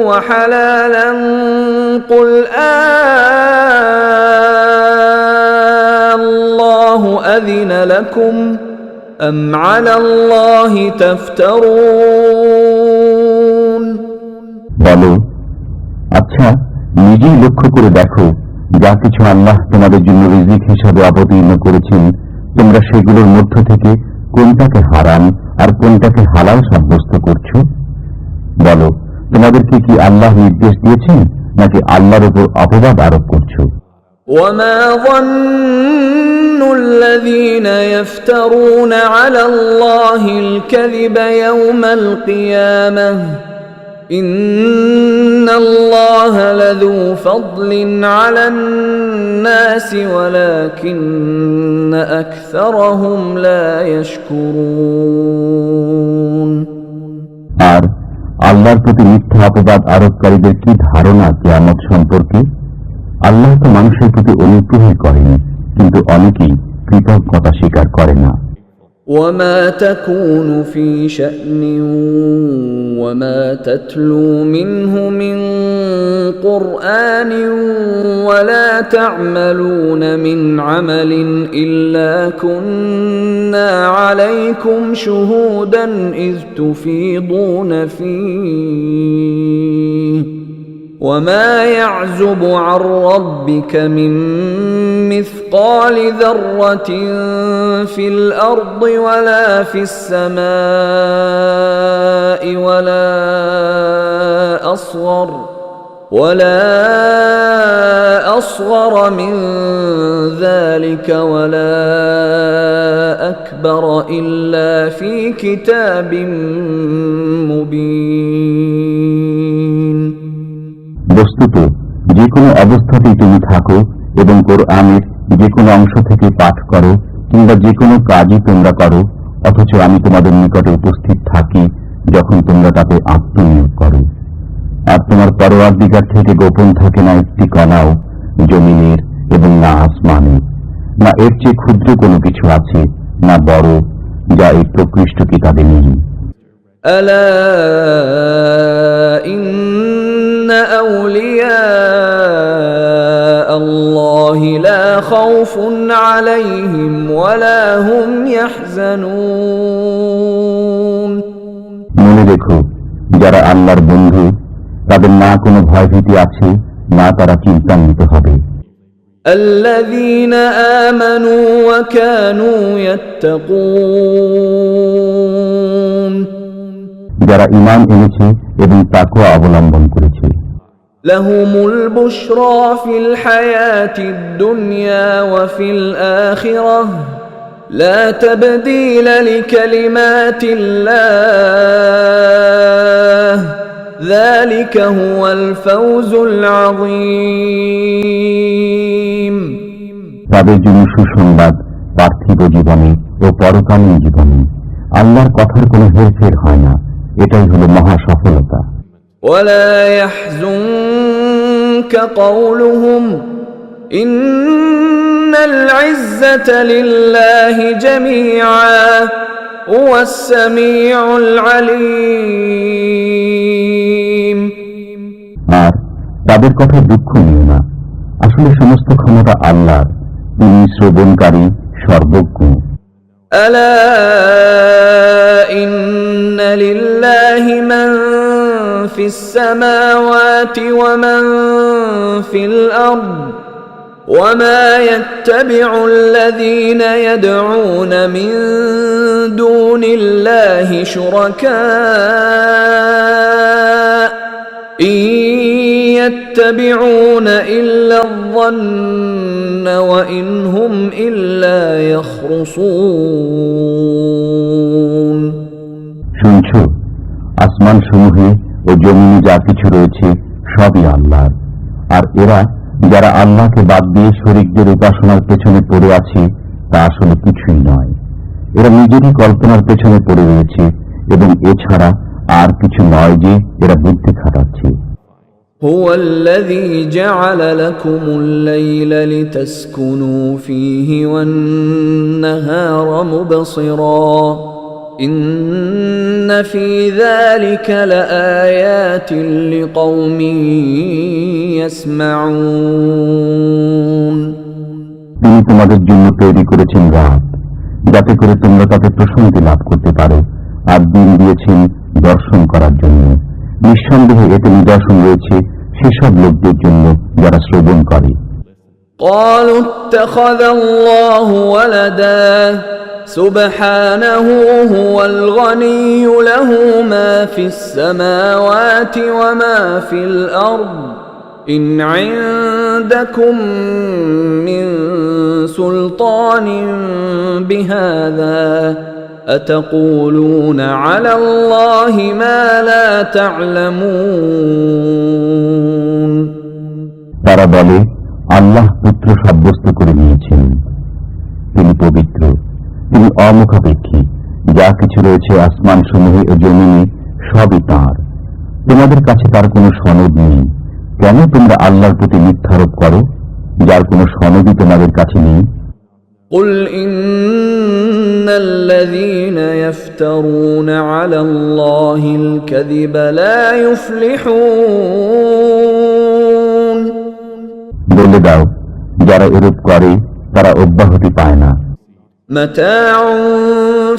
وحلالا قل الله أذن لكم أم على الله تفترون বলো, আচ্ছা, নিজেই লক্ষ্য করে দেখো, যা কিছু আল্লাহ তোমাদের জন্য রিজিক হিসাবে অবতীর্ণ করেছেন, তোমরা সেগুলোর মধ্য থেকে কোনটাকে হারাম আর কোনটাকে হালাল সাব্যস্ত করছো। বলো, তোমাদেরকে কি আল্লাহ নির্দেশ দিয়েছেন, নাকি আল্লাহর উপর অপবাদ আরোপ করছো? وما ظن الذين يفترون على الله الكذب يوم القيامة إن الله لذو فضل على الناس ولكن أكثرهم لا يشكرون আর আল্লাহর প্রতি মিথ্যা অপবাদ আরোপকারীদের কি ধারণা কিয়ামত সম্পর্কে? আল্লাহ তো মানুষের প্রতি অনুগ্রহই করেন, কিন্তু অনেকেই কৃতজ্ঞতা স্বীকার করে না। وما تكون في شأن وما تتلو منه من قرآن ولا تعملون من عمل إلا كنا عليكم شهودا إذ تفيضون فيه وما يعزب عن ربك من مثقال ذرة في الأرض ولا في السماء ولا أصغر من ذلك ولا أكبر إلا في كتاب مبين বস্তুত যে কোনো অবস্থাতেই তুমি থাকো এবং কোরআনের যে কোনো অংশ থেকে পাঠ করো কিংবা যে কোনো কাজই তোমরা করো, অথচ আমি তোমাদের নিকটে উপস্থিত থাকি যখন তোমরা তাতে আত্মনিয়োগ করো। আর তোমার পরওয়ারদিগার থেকে গোপন থাকে না একটি কণাও জমিনের এবং না আসমানের, না এর চেয়ে ক্ষুদ্র কোনো কিছু আছে, না বড়, যা এই প্রকৃষ্ট কিতাবে নেই। ألا إن أولياء الله لا خوف عليهم ولا هم يحزنون মনে রেখো, যারা আল্লাহর বন্ধু, তাদের না কোনো ভয়ভীতি আছে, না তারা চিন্তান্বিত হবে। الذين آمنوا وكانوا يتقون যারা ঈমান এনেছে এবং তাকওয়া অবলম্বন করেছে। لهم البشرى في الحياة الدنيا وفي الآخرة لا تبديل لكلمات الله ذلك هو الفوز العظيم তাদের জন্য সুসংবাদ পার্থিব জীবনে ও পরকালীন জীবনে। আল্লাহর কথার কোনো হেরফের হয় না, এটাই হলো মহা সফলতা। ولا يحزنك قولهم إن العزة لله جميعا هو السميع العليم আর তাদের কথা দুঃখ নিও না, আসলে সমস্ত ক্ষমতা আল্লাহর, তিনি শ্রবণকারী, সর্বজ্ঞ। ألا إن لله من في السماوات ومن في الأرض وما يتبع الذين يدعون من دون الله شركاء إن يتبعون إلا الظن وإن هم إلا يخرصون শুনছো, আসমান সমূহে ও জমিনে যা কিছু রয়েছে সবই আল্লাহর, আর এরা যারা আল্লাহকে বাদ দিয়ে শরীকদের উপাসনার পেছনে পড়ে আছে তা আসলে কিছুই নয়। এরা নিজেরই কল্পনার পেছনে পড়ে রয়েছে এবং এছাড়া আর কিছু নয় যে এরা বুদ্ধি খাটাচ্ছে। هو الذي جعل لكم الليل لتسكنوا فيه والنهار مبصرا إن في ذلك لآيات لقوم يسمعون তিনি তোমাদের জন্য তৈরি করেছেন রাত, যাতে করে তোমরা তাতে প্রশান্তি লাভ করতে পারো, আর দিন দিয়েছেন দর্শন করার জন্য। নিঃসন্দেহে এতে নিদর্শন রয়েছে সেসব লোকদের জন্য যারা শ্রবণ করে। قالوا اتخذ الله ولدا سبحانه هو الغني له ما في السماوات وما في الأرض إن عندكم من سلطان بهذا أتقولون على الله ما لا تعلمون তারা বলে, আল্লাহ পুত্র সাব্যস্ত করে নিয়েছেন। তিনি পবিত্র, তিনি অমুখাপেক্ষী, যা কিছু রয়েছে আসমান সমূহে ও জমিনে সবই তাঁর। তোমাদের কাছে তার কোনো সনদ নেই, কেন তোমরা আল্লাহর প্রতি মিথ্যারোপ করো যার কোনো সনদই তোমাদের কাছে নেই? قل إن الذين يفترون على الله الكذب لا يفلحون বলে দাও, যারা এরূপ করে তারা অব্যাহতি পায় না। متاع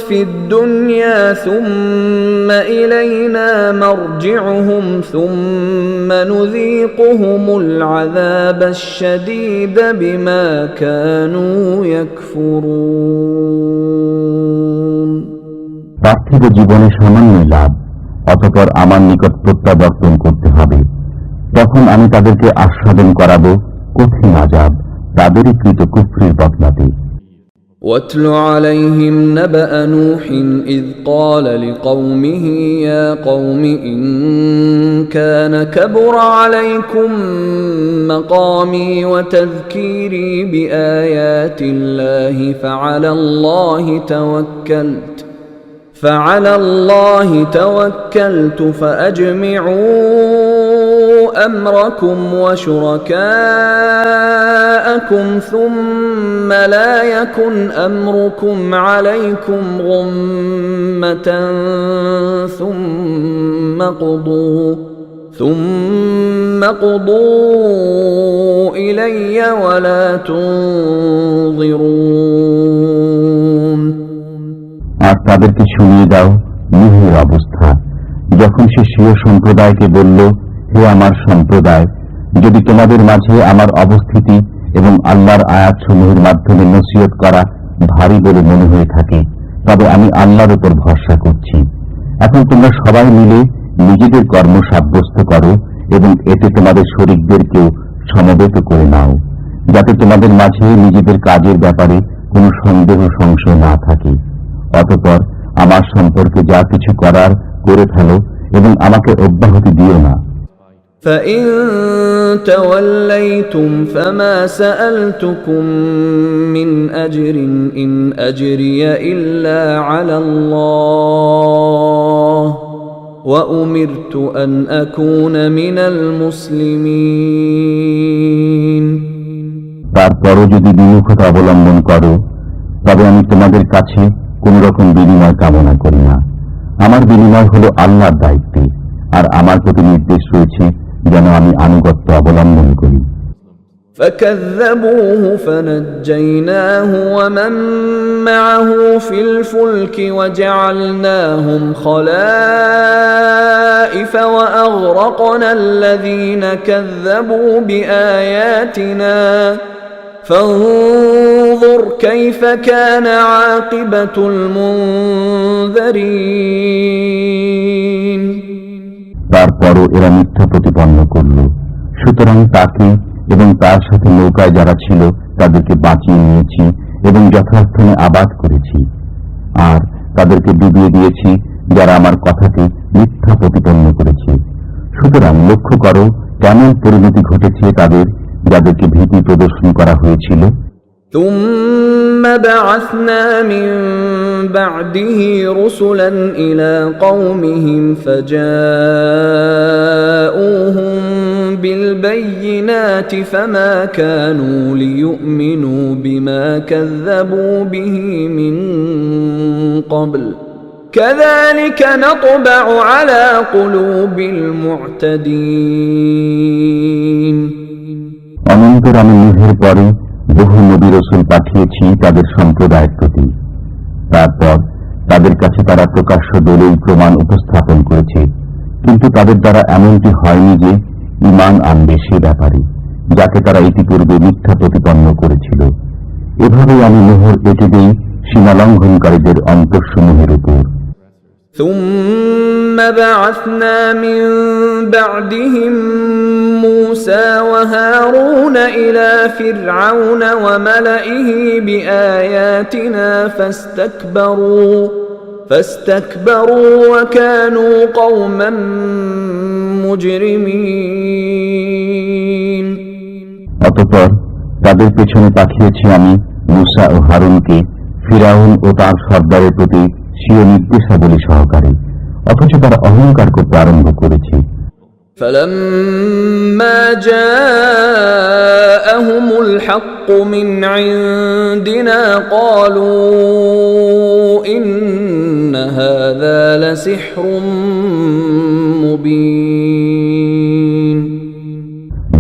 في الدنيا ثم إلينا مرجعهم ثم نذيقهم العذاب الشديد بما كانوا يكفرون পার্থিব জীবনে সামান্য লাভ, অতঃপর আমার নিকট প্রত্যাবর্তন করতে হবে। তখন আমি তাদেরকে আস্বাদন করাবো কঠিন আযাব তাদেরই কৃত কুফরির বদলাতে। واتل عليهم نبأ نوح إذ قال لقومه يا قوم إن كان كبر عليكم مقامي وتذكيري بآيات الله فعلى الله توكلت فأجمعوا أمركم وشركاءكم ثم لا يكن أمركم عليكم غمة ثم قضوا إلي ولا تنظرون আর তাদেরকে শুনিয়ে দাও নূহের অবস্থা, যখন সে স্বীয় সম্প্রদায়কে বলল, হে আমার সম্প্রদায়, যদি তোমাদের মাঝে আমার অবস্থিতি এবং আল্লাহর আয়াতসমূহের মাধ্যমে নসিহত করা ভারী বলে মনে হয়ে থাকে, তবে আমি আল্লাহর উপর ভরসা করছি। এখন তোমরা সবাই মিলে নিজেদের কর্ম সাব্যস্ত করো এবং এতে তোমাদের শরীকদেরকেও সমবেত করে নাও, যাতে তোমাদের মাঝে নিজেদের কাজের ব্যাপারে কোনো সন্দেহ সংশয় না থাকে। অতঃপর আমার সম্পর্কে যা কিছু করার করে ফেলো এবং আমাকে অব্যাহতি দিও না। فإن توليتم فما سألتكم من أجر إن أجري إلا على الله وأمرت أن أكون من المسلمين। তারপরও যদি বিমুখতা অবলম্বন করো তবে আমি তোমাদের কাছে কোন রকম বিনিময় কামনা করি না। আমার বিনিময় হলো আল্লাহর দায়িত্বে, আর আমার প্রতি নির্দেশ রয়েছে যেন আমি আনুগত্য অবলম্বন করি। فكذبوه فنجيناه ومن معه في الفلك وجعلناهم خلائف وأغرقنا الذين كذبوا بآياتنا فانظر كيف كان عاقبة المنذرين। তারপরও এরা মিথ্যা প্রতিপন্ন করল, সুতরাং তাকে এবং তার সাথে নৌকায় যারা ছিল তাদেরকে বাঁচিয়ে নিয়েছি এবং যথাস্থানে আবাদ করেছি, আর তাদেরকে ডুবিয়ে দিয়েছি যারা আমার কথাকে মিথ্যা প্রতিপন্ন করেছে। সুতরাং লক্ষ্য করো কেমন পরিণতি ঘটেছে তাদের, যাদেরকে ভীতি প্রদর্শন করা হয়েছিল। ثم بعثنا من بعده رسلا إلى قومهم فجاءوهم بالبينات فما كانوا ليؤمنوا بما كذبوا به من قبل كذلك نطبع على قلوب المعتدين। অনন্তর আমি নূহের পরে বহু নবী রাসূল পাঠিয়েছি তাদের সম্প্রদায়ের প্রতি। তারপর তাদের কাছে তারা প্রকাশ্য দলিল প্রমাণ উপস্থাপন করেছে, কিন্তু তাদের দ্বারা এমনটি হয়নি যে ঈমান আনবে সে ব্যাপারে যাকে তারা ইতিপূর্বে মিথ্যা প্রতিপন্ন করেছিল। এভাবেই আমি মোহর এঁটে দেই সীমালঙ্ঘনকারীদের অন্তরসমূহের উপর। ثم بعثنا من بعدهم موسى وهارون إلى فرعون وملئه بآياتنا فاستكبروا وكانوا قوما مجرمين। অতঃপর তাদের পেছনে পাঠিয়েছি আমি মূসা ও হারুনকে ফিরাউন ও তার সর্দারের প্রতি স্বীয় নির্দেশাবলী সহকারে, অথচ তারা অহংকার করতে আরম্ভ করেছে। فلما جاءهم الحق من عندنا قالوا إن هذا لسحر مبين।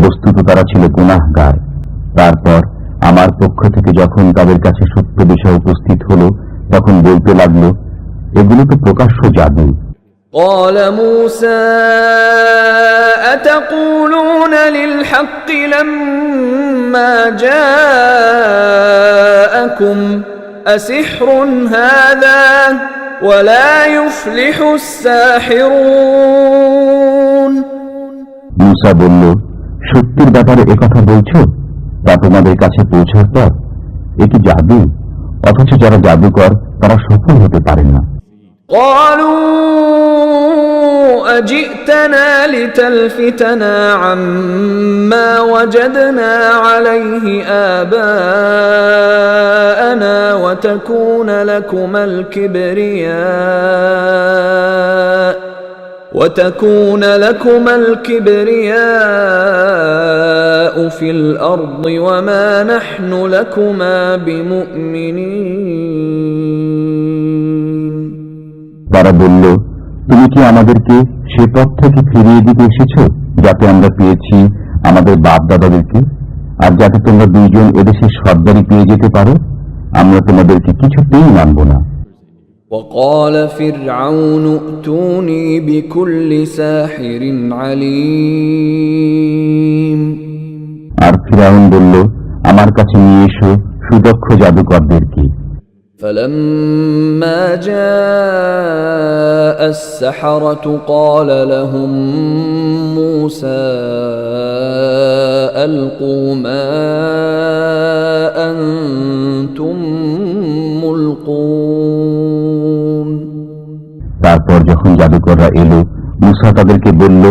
বস্তুত তারা ছিল গুনাহগার। তারপর আমার পক্ষ থেকে যখন তাদের কাছে সত্য বিষয় উপস্থিত হলো তখন বলতে লাগলো, এগুলো তো প্রকাশ্য জাদু। قال موسى أتقولون للحق لما جاءكم أسحر هذا ولا يفلح الساحرون। মূসা বলল, সত্যের ব্যাপারে একথা বলছো, তা তোমাদের কাছে পৌঁছার পর এ কি জাদু? অথচ যারা জাদুকর তারা সফল হতে পারে না। قالوا أجئتنا لتلفتنا عما وجدنا عليه آباءنا وتكون لكما الكبرياء في الأرض وما نحن لكما بمؤمنين। তারা বলল, তুমি কি আমাদেরকে সে পথ থেকে ফিরিয়ে দিতে এসেছ যাতে আমরা পেয়েছি আমাদের বাপ দাদাদেরকে, আর যাতে তোমরা দুইজন এদেশের সর্দারি পেয়ে যেতে পারো? আমরা তোমাদেরকে কিছুতেই মানব না। وقال فرعون ائتوني بكل ساحر عليم। আর ফিরাউন বলল, আমার কাছে নিয়ে এসো সুদক্ষ জাদুকরদেরকে। فلما جاء السحرة قال لهم موسى ألقوا ما أنتم ملقون। তারপর যখন জাদুকররা এলো মুসা তাদেরকে বলল,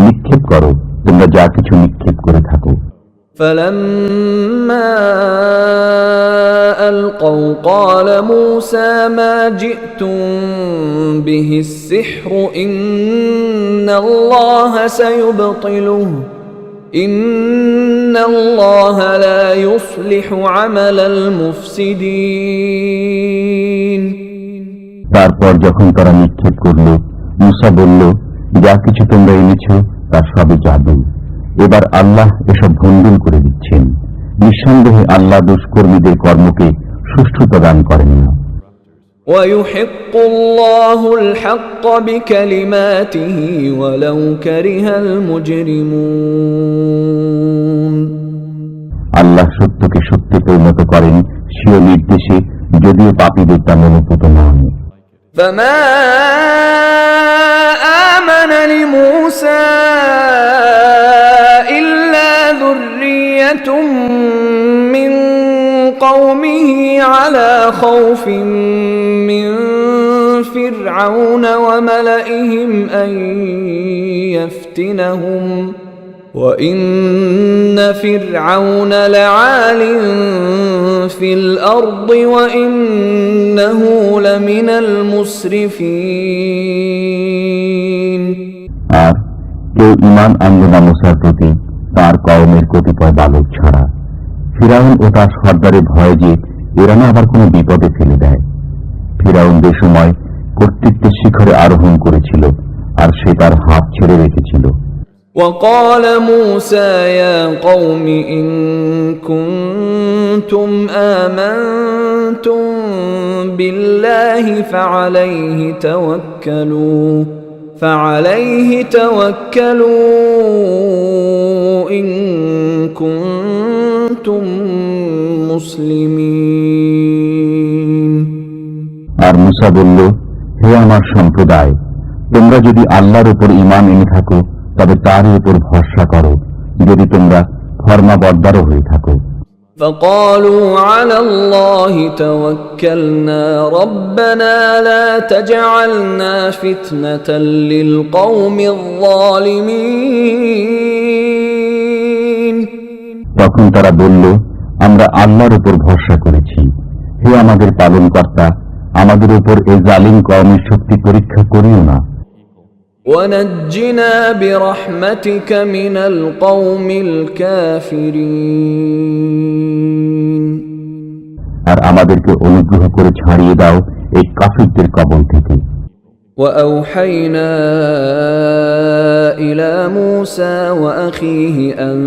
নিক্ষেপ করো, তোমরা যা কিছু নিক্ষেপ করে থাকো। فلما ألقوا قال موسى ما جئتم به السحر إن الله سيبطله إن الله لا يصلح عمل المفسدين। তারপর যখন তারা নিক্ষেপ করল, মুসা বলল, যা কিছু তোমরা এনেছো তা সবই জাদু, এবার আল্লাহ এসব ভণ্ডুল করে দিচ্ছেন। নিঃসন্দেহে আল্লাহ দুষ্কর্মীদের কর্মকে সুষ্ঠুতা দান করেন না। ويحق الله الحق بكلماته ولو كره المجرمون। আল্লাহ সত্যকে সত্যে পরিণত করেন স্বীয় নির্দেশে, যদিও পাপীদের তা মনোপুত নয়। فما آمن لموسى إلا ذرية من قومه على خوف من فرعون وملئهم أن يفتنهم وإن فرعون لعال في الأرض وإنه لمن المسرفين। আর কেউ ঈমান আনল না মুসার প্রতি তার কওমের কতিপয় বালক ছাড়া। ফিরাউন ও তার সর্দারের ভয়ে যে এরা না আবার কোনো বিপদে ফেলে দেয়। ফিরাউন যে সময় কর্তৃত্বের শিখরে আরোহণ করেছিল আর সে তার হাত ছেড়ে রেখেছিল। وقال موسى يا قوم إن كنتم آمنتم بالله فعليه توكلوا إن كنتم مسلمين। আর মুসা বলল, হে আমার সম্প্রদায়, তোমরা যদি আল্লাহর উপর ঈমান এনে থাকো তবে তারই উপর ভরসা করো, যদি তোমরা ফরমাবরদারও হয়ে থাকো। فقالوا على الله توكلنا ربنا لا تجعلنا فتنة للقوم الظالمين। তখন তারা বলল, আমরা আল্লাহর উপর ভরসা করেছি, হে আমাদের পালনকর্তা, আমাদের উপর এই জালিম কওমের শক্তি পরীক্ষা করিও না। ونجنا برحمتك من القوم الكافرين। আর আমাদেরকে অনুগ্রহ করে ছাড়িয়ে দাও এই কাফিরদের কবল থেকে। وأوحينا إلى موسى وأخيه أن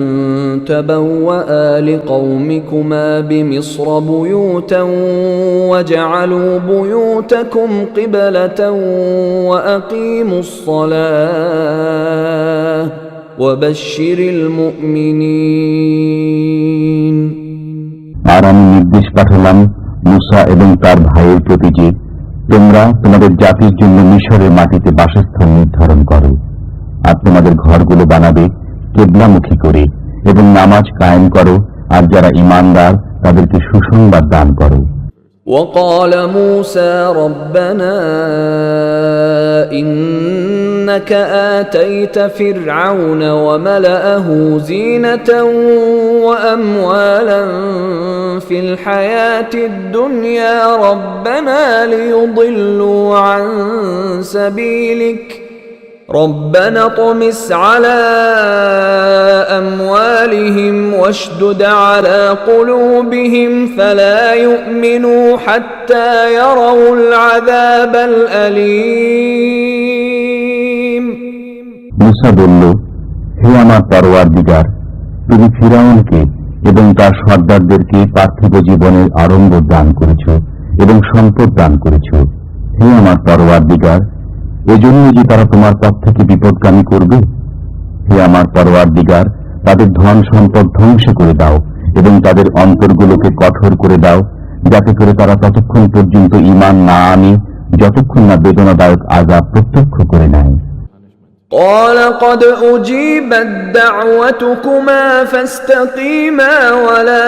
تبوأ لقومكما بمصر بيوتا واجعلوا بيوتكم قبلة وأقيموا الصلاة وبشر المؤمنين। আর আমি নির্দেশ পাঠালাম মুসা এবং তার ভাইয়ের প্রতি যে তোমরা তোমাদের জাতির জন্য মিশরের মাটিতে বাসস্থান নির্ধারণ করো, আর তোমাদের ঘরগুলো বানাবে কিবলামুখী করে, এবং নামাজ কায়েম করো, আর যারা ঈমানদার তাদেরকে সুসংবাদ দান করো। وقال موسى ربنا إنك آتيت فرعون وملأه زينة وأموالا في الحياة الدنيا ربنا ليضلوا عن سبيلك ربنا اطمس على أموالهم واشدد على قلوبهم فلا يؤمنوا حتى يروا العذاب الأليم। মুসা বলল, হে আমার পরওয়ারদিগার, তুমি ফিরাউনকে এবং তার সর্দারদেরকে পার্থিব জীবনের আরম্ভ দান করেছ এবং সম্পদ দান করেছ। হে আমার পরওয়ারদিগার, এজন্য যে তারা তোমার পথ থেকে বিপদগামী করবে। হে আমার পরওয়ারদিগার, তাদের ধন সম্পদ ধ্বংস করে দাও এবং তাদের অন্তরগুলোকে কঠোর করে দাও, যাতে করে তারা ততক্ষণ পর্যন্ত ঈমান না আনে যতক্ষণ না বেদনাদায়ক আযাব প্রত্যক্ষ করে নেয়। قال قد أجيبت دعوتكما فاستقيما ولا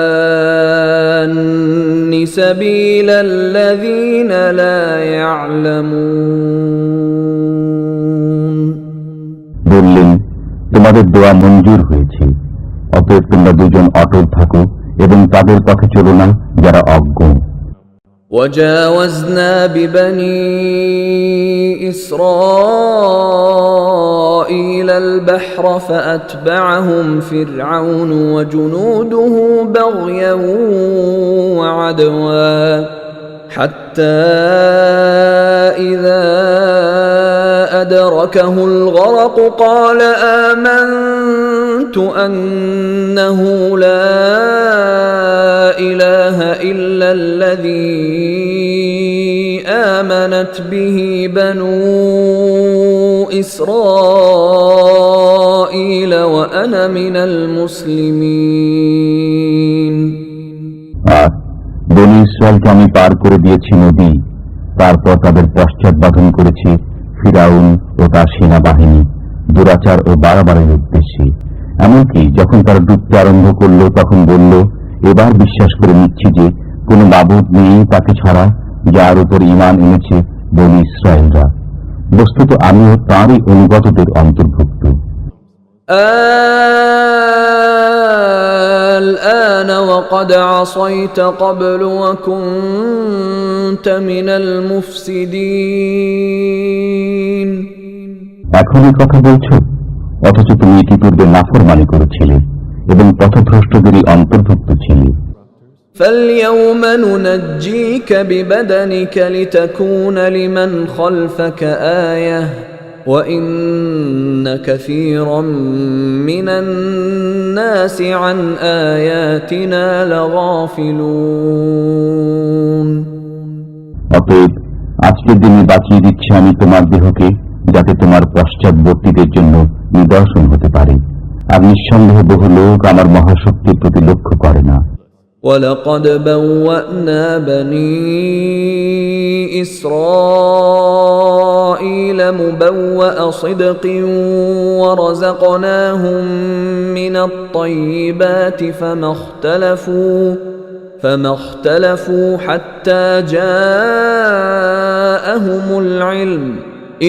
تتبعان سبيل الذين لا يعلمون বললেন, তোমাদের দোয়া মঞ্জুর হয়েছে, অতএব তোমরা দুজন অটল থাকো এবং তাদের পথে চলো না যারা অজ্ঞ। وجاوزنا ببني إسرائيل البحر فأتبعهم فرعون وجنوده بغيا وعدوا حتى إذا أدركه الغرق قال آمنت أنه لا إله إلا الذي آمنت به بنو إسرائيل وأنا من المسلمين বনী ইসরায়েলকে আমি পার করে দিয়েছি নদী, তারপর তাদের পশ্চাৎবাদন করেছি ফিরাউন ও তার সেনাবাহিনী দুরাচার ও বাড়াবাড়ির উদ্দেশ্যে। এমনকি যখন তারা ডুবতে আরম্ভ করলো তখন বলল, এবার বিশ্বাস করে নিচ্ছি যে কোনো মাবুদ নেই তাকে ছাড়া, যার উপর ঈমান এনেছে বনী ইসরায়েলরা। বস্তুত আমিও তাঁরই অনুগতদের অন্তর্ভুক্ত। الآن وقد عصيت قبل وكنت من المفسدين এখনই কথা বলছো, অথচ তুমি ইতিপূর্বে নাফরমানি করেছিলে এবং পথভ্রষ্টদেরই অন্তর্ভুক্ত ছিলে। فاليوم ننجيك ببدنك لتكون لمن خلفك آية وإن كثيرا من الناس عن آياتنا لغافلون অতএব আজকের দিনে বাঁচিয়ে দিচ্ছি আমি তোমার দেহকে, যাতে তোমার পশ্চাৎবর্তীদের জন্য নিদর্শন হতে পারে। আর নিঃসন্দেহ বহু লোক আমার মহাশক্তির প্রতি লক্ষ্য করে না। وَلَقَدْ بَوَّأْنَا بَنِي إِسْرَائِيلَ مُبَوَّأَ صِدْقٍ وَرَزَقْنَاهُم مِّنَ الطَّيِّبَاتِ فَمَا اخْتَلَفُوا حَتَّى جَاءَهُمُ الْعِلْمُ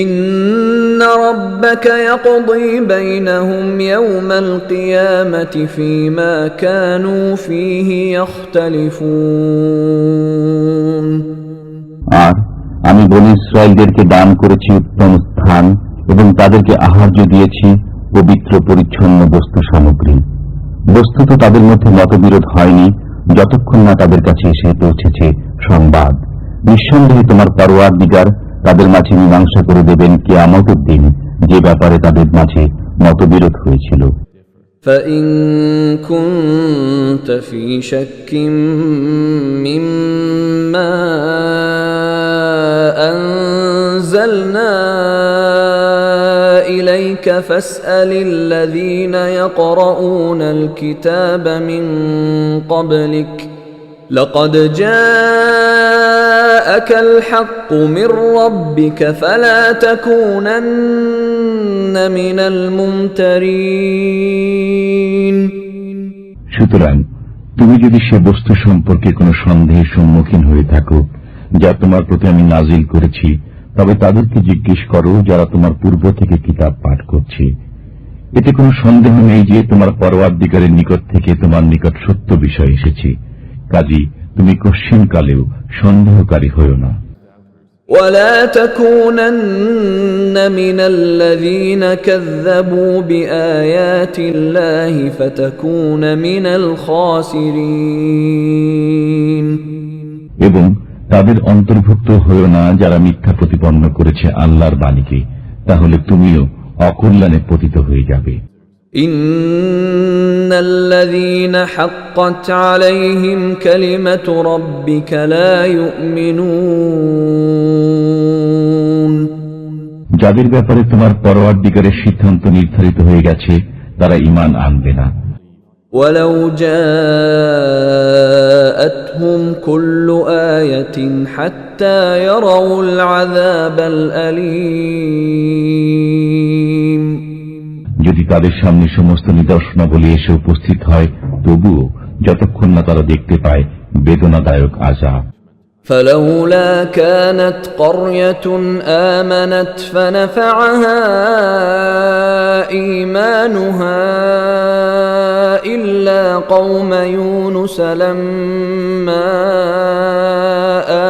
إِنَّ رَبَّكَ يَقْضِي بَيْنَهُمْ يَوْمَ الْقِيَامَةِ فِيمَا كَانُوا فِيهِ يَخْتَلِفُونَ আর আমি বনী ইসরায়েলদেরকে দান করেছি উত্তম স্থান এবং তাদেরকে আহার্য দিয়েছি পবিত্র পরিচ্ছন্ন বস্তু সামগ্রী। বস্তুত তাদের মধ্যে মতবিরোধ হয়নি যতক্ষণ না তাদের কাছে এসে পৌঁছেছে সংবাদ। নিঃসন্দেহে তোমার পরওয়ারদিগার তাদের মাঝে মীমাংসা করে দেবেন কিয়ামতের দিন যে ব্যাপারে তাদের মাঝে মতবিরোধ হয়েছিল। فَإِن كُنتَ فِي شَكٍّ مِّمَّا أَنزَلْنَا إِلَيْكَ فَاسْأَلِ الَّذِينَ يَقْرَؤُونَ الْكِتَابَ مِن قَبْلِكَ لَقَدْ جَاءَكَ الْحَقُّ مِن رَّبِّكَ فَلَا تَكُونَنَّ مِنَ الْمُمْتَرِينَ সুতরাং তুমি যদি সে বস্তু সম্পর্কে কোনো সন্দেহের সম্মুখীন হয়ে থাকো যা তোমার প্রতি আমি নাজিল করেছি, তবে তাদেরকে জিজ্ঞেস করো যারা তোমার পূর্ব থেকে কিতাব পাঠ করছে। এতে কোনো সন্দেহ নেই যে তোমার পরওয়ারদিগারের নিকট থেকে তোমার নিকট সত্য বিষয় এসেছে, কাজী তুমি কশ্চিনকালেও সন্দেহকারী হয়ো না। ولا تكونن من الذين كذبوا بآيات الله فتكون من الخاسرين এবং তাদের অন্তর্ভুক্ত হয়ো না যারা মিথ্যা প্রতিপন্ন করেছে আল্লাহর বাণীকে, তাহলে তুমিও অকল্যাণে পতিত হয়ে যাবে। إن الذين حقت عليهم كلمة ربك لا يؤمنون যাদের ব্যাপারে তোমার পরওয়ারদিগারের সিদ্ধান্ত নির্ধারিত হয়ে গেছে তারা ঈমান আনবে না। ولو جاءتهم كل آية حتى يروا العذاب الأليم যদি তাদের সামনে সমস্ত নিদর্শনাবলী এসে উপস্থিত হয়, তবুও যতক্ষণ না তারা দেখতে পায় বেদনাদায়ক আযাব। فلولا كانت قرية آمنت فنفعها إيمانها إلا قوم يونس لما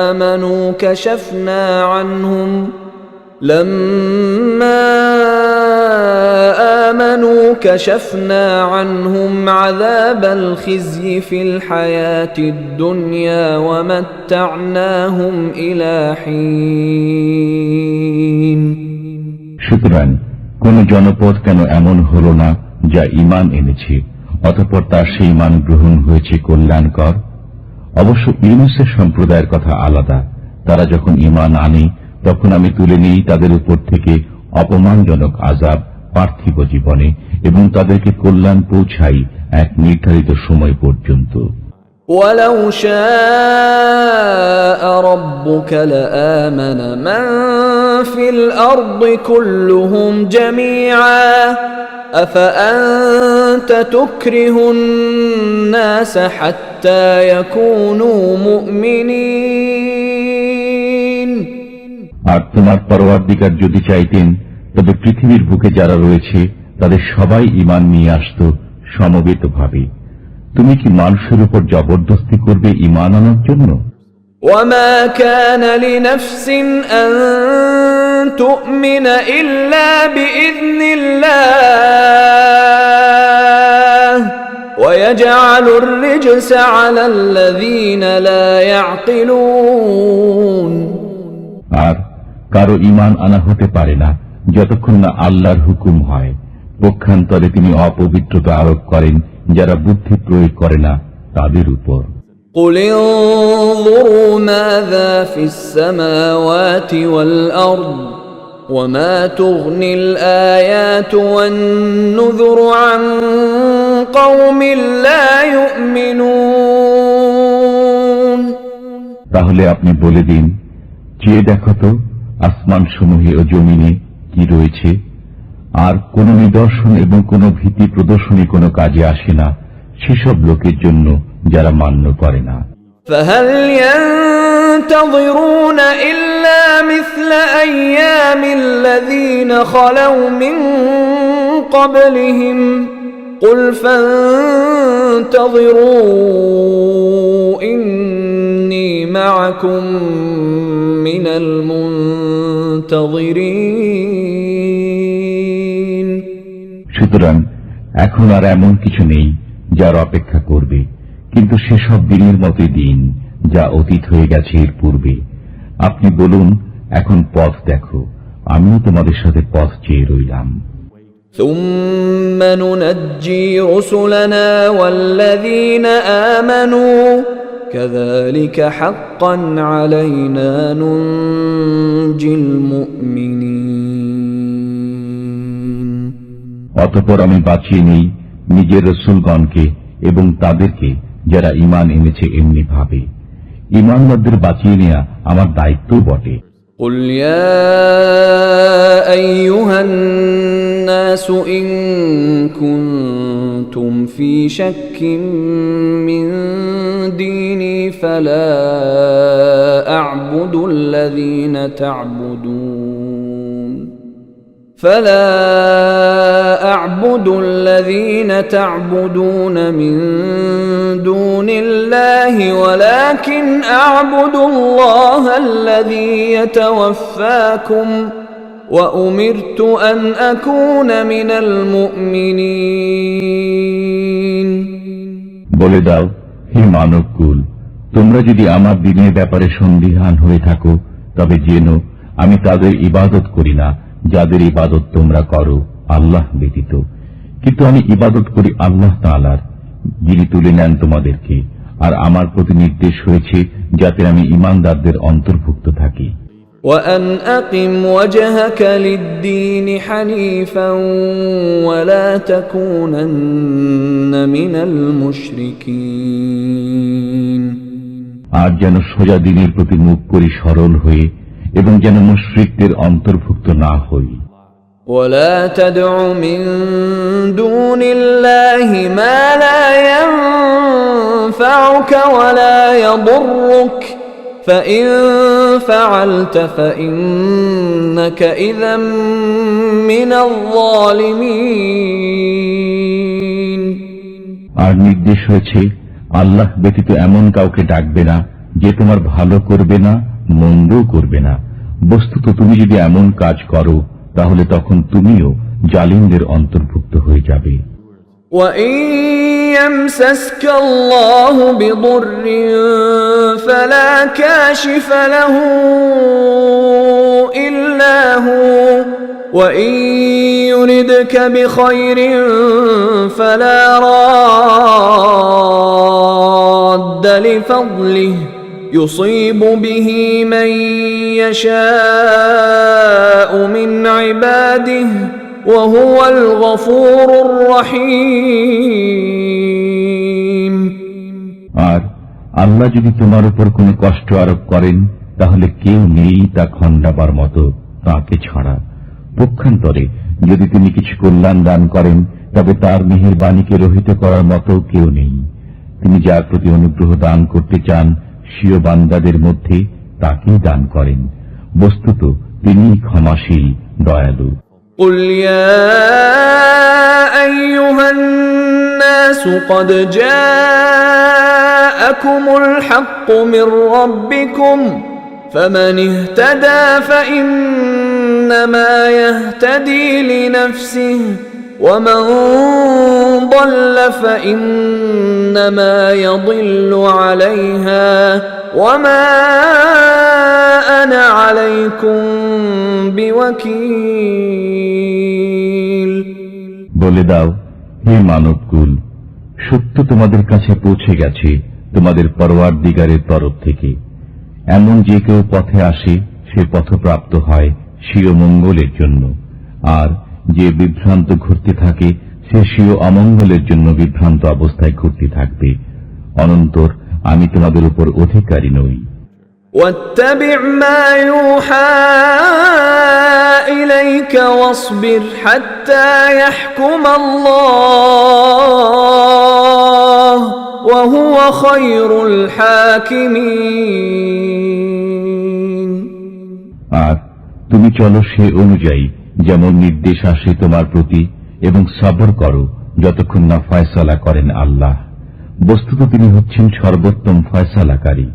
آمنوا كشفنا عنهم عذاب الخزي في الحياة الدنيا ومتعناهم إلى حين। সুতরাং কোন জনপদ কেন এমন হল না যা ঈমান এনেছে অতঃপর তার সেই ঈমান গ্রহণ হয়েছে কল্যাণকর? অবশ্য ইউনূসের সম্প্রদায়ের কথা আলাদা। তারা যখন ঈমান আনে তখন আমি তুলে নিই তাদের উপর থেকে অপমানজনক আযাব পার্থিব জীবনে এবং তাদেরকে কল্যাণ পৌঁছাই এক নির্ধারিত সময় পর্যন্ত। وَلَوْ شَاءَ رَبُّكَ لَآمَنَ مَن فِي الْأَرْضِ كُلُّهُمْ جَمِيعًا أَفَأَنْتَ تُكْرِهُ النَّاسَ حَتَّى يَكُونُوا مُؤْمِنِينَ। আর তোমার পরওয়ারদিগার যদি চাইতেন তবে পৃথিবীর বুকে যারা রয়েছে তাদের সবাই ঈমান নিয়ে আসত সমবেতভাবে। তুমি কি মানুষের উপর জবরদস্তি করবে ঈমান আনার জন্য? وَمَا كَانَ لِنَفْسٍ أَن تُؤْمِنَ إِلَّا بِإِذْنِ اللَّهِ وَيَجْعَلُ الرِّجْسَ عَلَى الَّذِينَ لَا يَعْقِلُونَ। আর কারো ঈমান আনা হতে পারে না যতক্ষণ না আল্লাহর হুকুম হয়। পক্ষান্তরে তিনি অপবিত্রতা আরোপ করেন যারা বুদ্ধি প্রয়োগ করে না তাদের উপর। قُلِ انظُرُوا مَاذَا فِي السَّمَاوَاتِ وَالْأَرْضِ وَمَا تُغْنِي الْآيَاتُ وَالنُّذُرُ عَن قَوْمٍ لَّا يُؤْمِنُونَ। তাহলে আপনি বলে দিন, চেয়ে দেখো তো আসমান সমূহে ও জমিনে কি রয়েছে, আর কোন নিদর্শন এবং কোন ভীতি প্রদর্শনী কোনো কাজে আসে না সেসব লোকের জন্য যারা মান্য করে না। فَهَلْ يَنتَظِرُونَ إِلَّا مِثْلَ أَيَّامِ الَّذِينَ خَلَوْا مِن قَبْلِهِمْ قُلْ فَانتَظِرُوا إِنِّي مَعَكُم مِّنَ الْمُنتَظِرِينَ। সুতরাং এখন আর এমন কিছু নেই যার অপেক্ষা করবে, কিন্তু সেসব দিনের মতোই দিন যা অতীত হয়ে গেছে এর পূর্বে। আপনি বলুন, এখন পথ দেখো, আমিও তোমাদের সাথে পথ চেয়ে রইলাম। ثُمَّ نُنَجِّي رُسُلَنَا وَالَّذِينَ آمَنُوا كَذَلِكَ حَقًّا عَلَيْنَا نُنْجِي الْمُؤْمِنِينَ। অতঃপর আমি বাঁচিয়ে নিই নিজের রাসূলগণকে এবং তাদেরকে যারা ঈমান এনেছে এমনি ভাবে। ঈমানদারদের বাঁচিয়ে নেওয়া আমার দায়িত্ব বটে। قُلْ يَا أَيُّهَا النَّاسُ إِن كُنتُمْ فِي شَكٍّ مِّن دِينِي فَلَا أَعْبُدُ الَّذِينَ تَعْبُدُونَ مِن دُونِ اللَّهِ وَلَكِنْ أَعْبُدُ اللَّهَ الَّذِي يَتَوَفَّاكُمْ وَأُمِرْتُ أَنْ أَكُونَ مِنَ الْمُؤْمِنِينَ। বলে দাও, হে মানবকুল, তোমরা যদি আমার দ্বীনের ব্যাপারে সন্দিহান হয়ে থাকো তবে জেনো আমি তাদের ইবাদত করি না যাদের ইবাদত তোমরা করো আল্লাহ ব্যতীত, কিন্তু আমি ইবাদত করি আল্লাহ তাআলার, যিনি তুলে নেন তোমাদেরকে, আর আমার প্রতি নির্দেশ হয়েছে যাতে আমি ঈমানদারদের অন্তর্ভুক্ত থাকি। وَأَنْ أَقِمْ وَجْهَكَ لِلدِّينِ حَنِيفًا وَلَا تَكُونَنَّ مِنَ الْمُشْرِكِينَ। আর যেন সোজা দ্বীনের প্রতি মুখ করি সরল হয়ে এবং যেন মুশরিকদের অন্তর্ভুক্ত না হই। وَلَا تَدْعُ مِن دُونِ اللَّهِ مَا لَا يَنفَعُكَ وَلَا يضرك فإن فعلت فإنك إذا من الظالمين আর নির্দেশ হয়েছে আল্লাহ ব্যতীত এমন কাউকে ডাকবে না যে তোমার ভালো করবে না মন্দও করবে না। বস্তুত তুমি যদি এমন কাজ করো তাহলে তখন তুমিও জালিমদের অন্তর্ভুক্ত হয়ে যাবে। وَإِن يَمْسَسْكَ اللَّهُ بِضُرٍّ فَلَا كَاشِفَ لَهُ إِلَّا هُوَ وَإِن يُرِدْكَ بِخَيْرٍ فَلَا رَادَّ لِفَضْلِهِ يُصِيبُ بِهِ مَن يَشَاءُ مِنْ عِبَادِهِ وَهُوَ الْغَفُورُ الرَّحِيمُ আর আল্লাহ যদি তোমার উপর কোনো কষ্ট আরোপ করেন তাহলে কেউ নেই তা খণ্ডাবার মতো তাকে ছাড়া। পক্ষান্তরে যদি তিনি কিছু কল্যাণ দান করেন তবে তার মেহেরবাণীকে রহিত করার মতো কেউ নেই। তিনি যার প্রতি অনুগ্রহ দান করতে চান স্বীয় বান্দাদের মধ্যে তাকেই দান করেন। বস্তুত তিনিই ক্ষমাশীল দয়ালু। قُلْ يَا أَيُّهَا النَّاسُ قَدْ جَاءَكُمُ الْحَقُّ مِنْ رَبِّكُمْ فَمَنِ اهْتَدَى فَإِنَّمَا يَهْتَدِي لِنَفْسِهِ وَمَنْ ضَلَّ فَإِنَّمَا يَضِلُّ عَلَيْهَا وَمَا أَنَا عَلَيْكُمْ بِوَكِيلٍ বলে দাও, হে মানবকুল, সত্য তোমাদের কাছে পৌঁছে গেছে তোমাদের পরওয়ারদিগারের তরফ থেকে। এমন যে কেউ পথে আসে সে পথপ্রাপ্ত হয় স্বীয় মঙ্গলের জন্য, আর যে বিভ্রান্ত ঘুরতে থাকে সে স্বীয় অমঙ্গলের জন্য বিভ্রান্ত অবস্থায় ঘুরতে থাকবে। অনন্তর আমি তোমাদের উপর অধিকারী নই। واتبع ما يوحى إليك واصبر حتى يحكم الله وهو خير الحاكمين আর তুমি চলো সে অনুযায়ী যেমন নির্দেশ আসে তোমার প্রতি এবং সবর করো যতক্ষণ না ফয়সালা করেন আল্লাহ। বস্তুত তিনি হচ্ছেন সর্বোত্তম ফয়সালাকারী।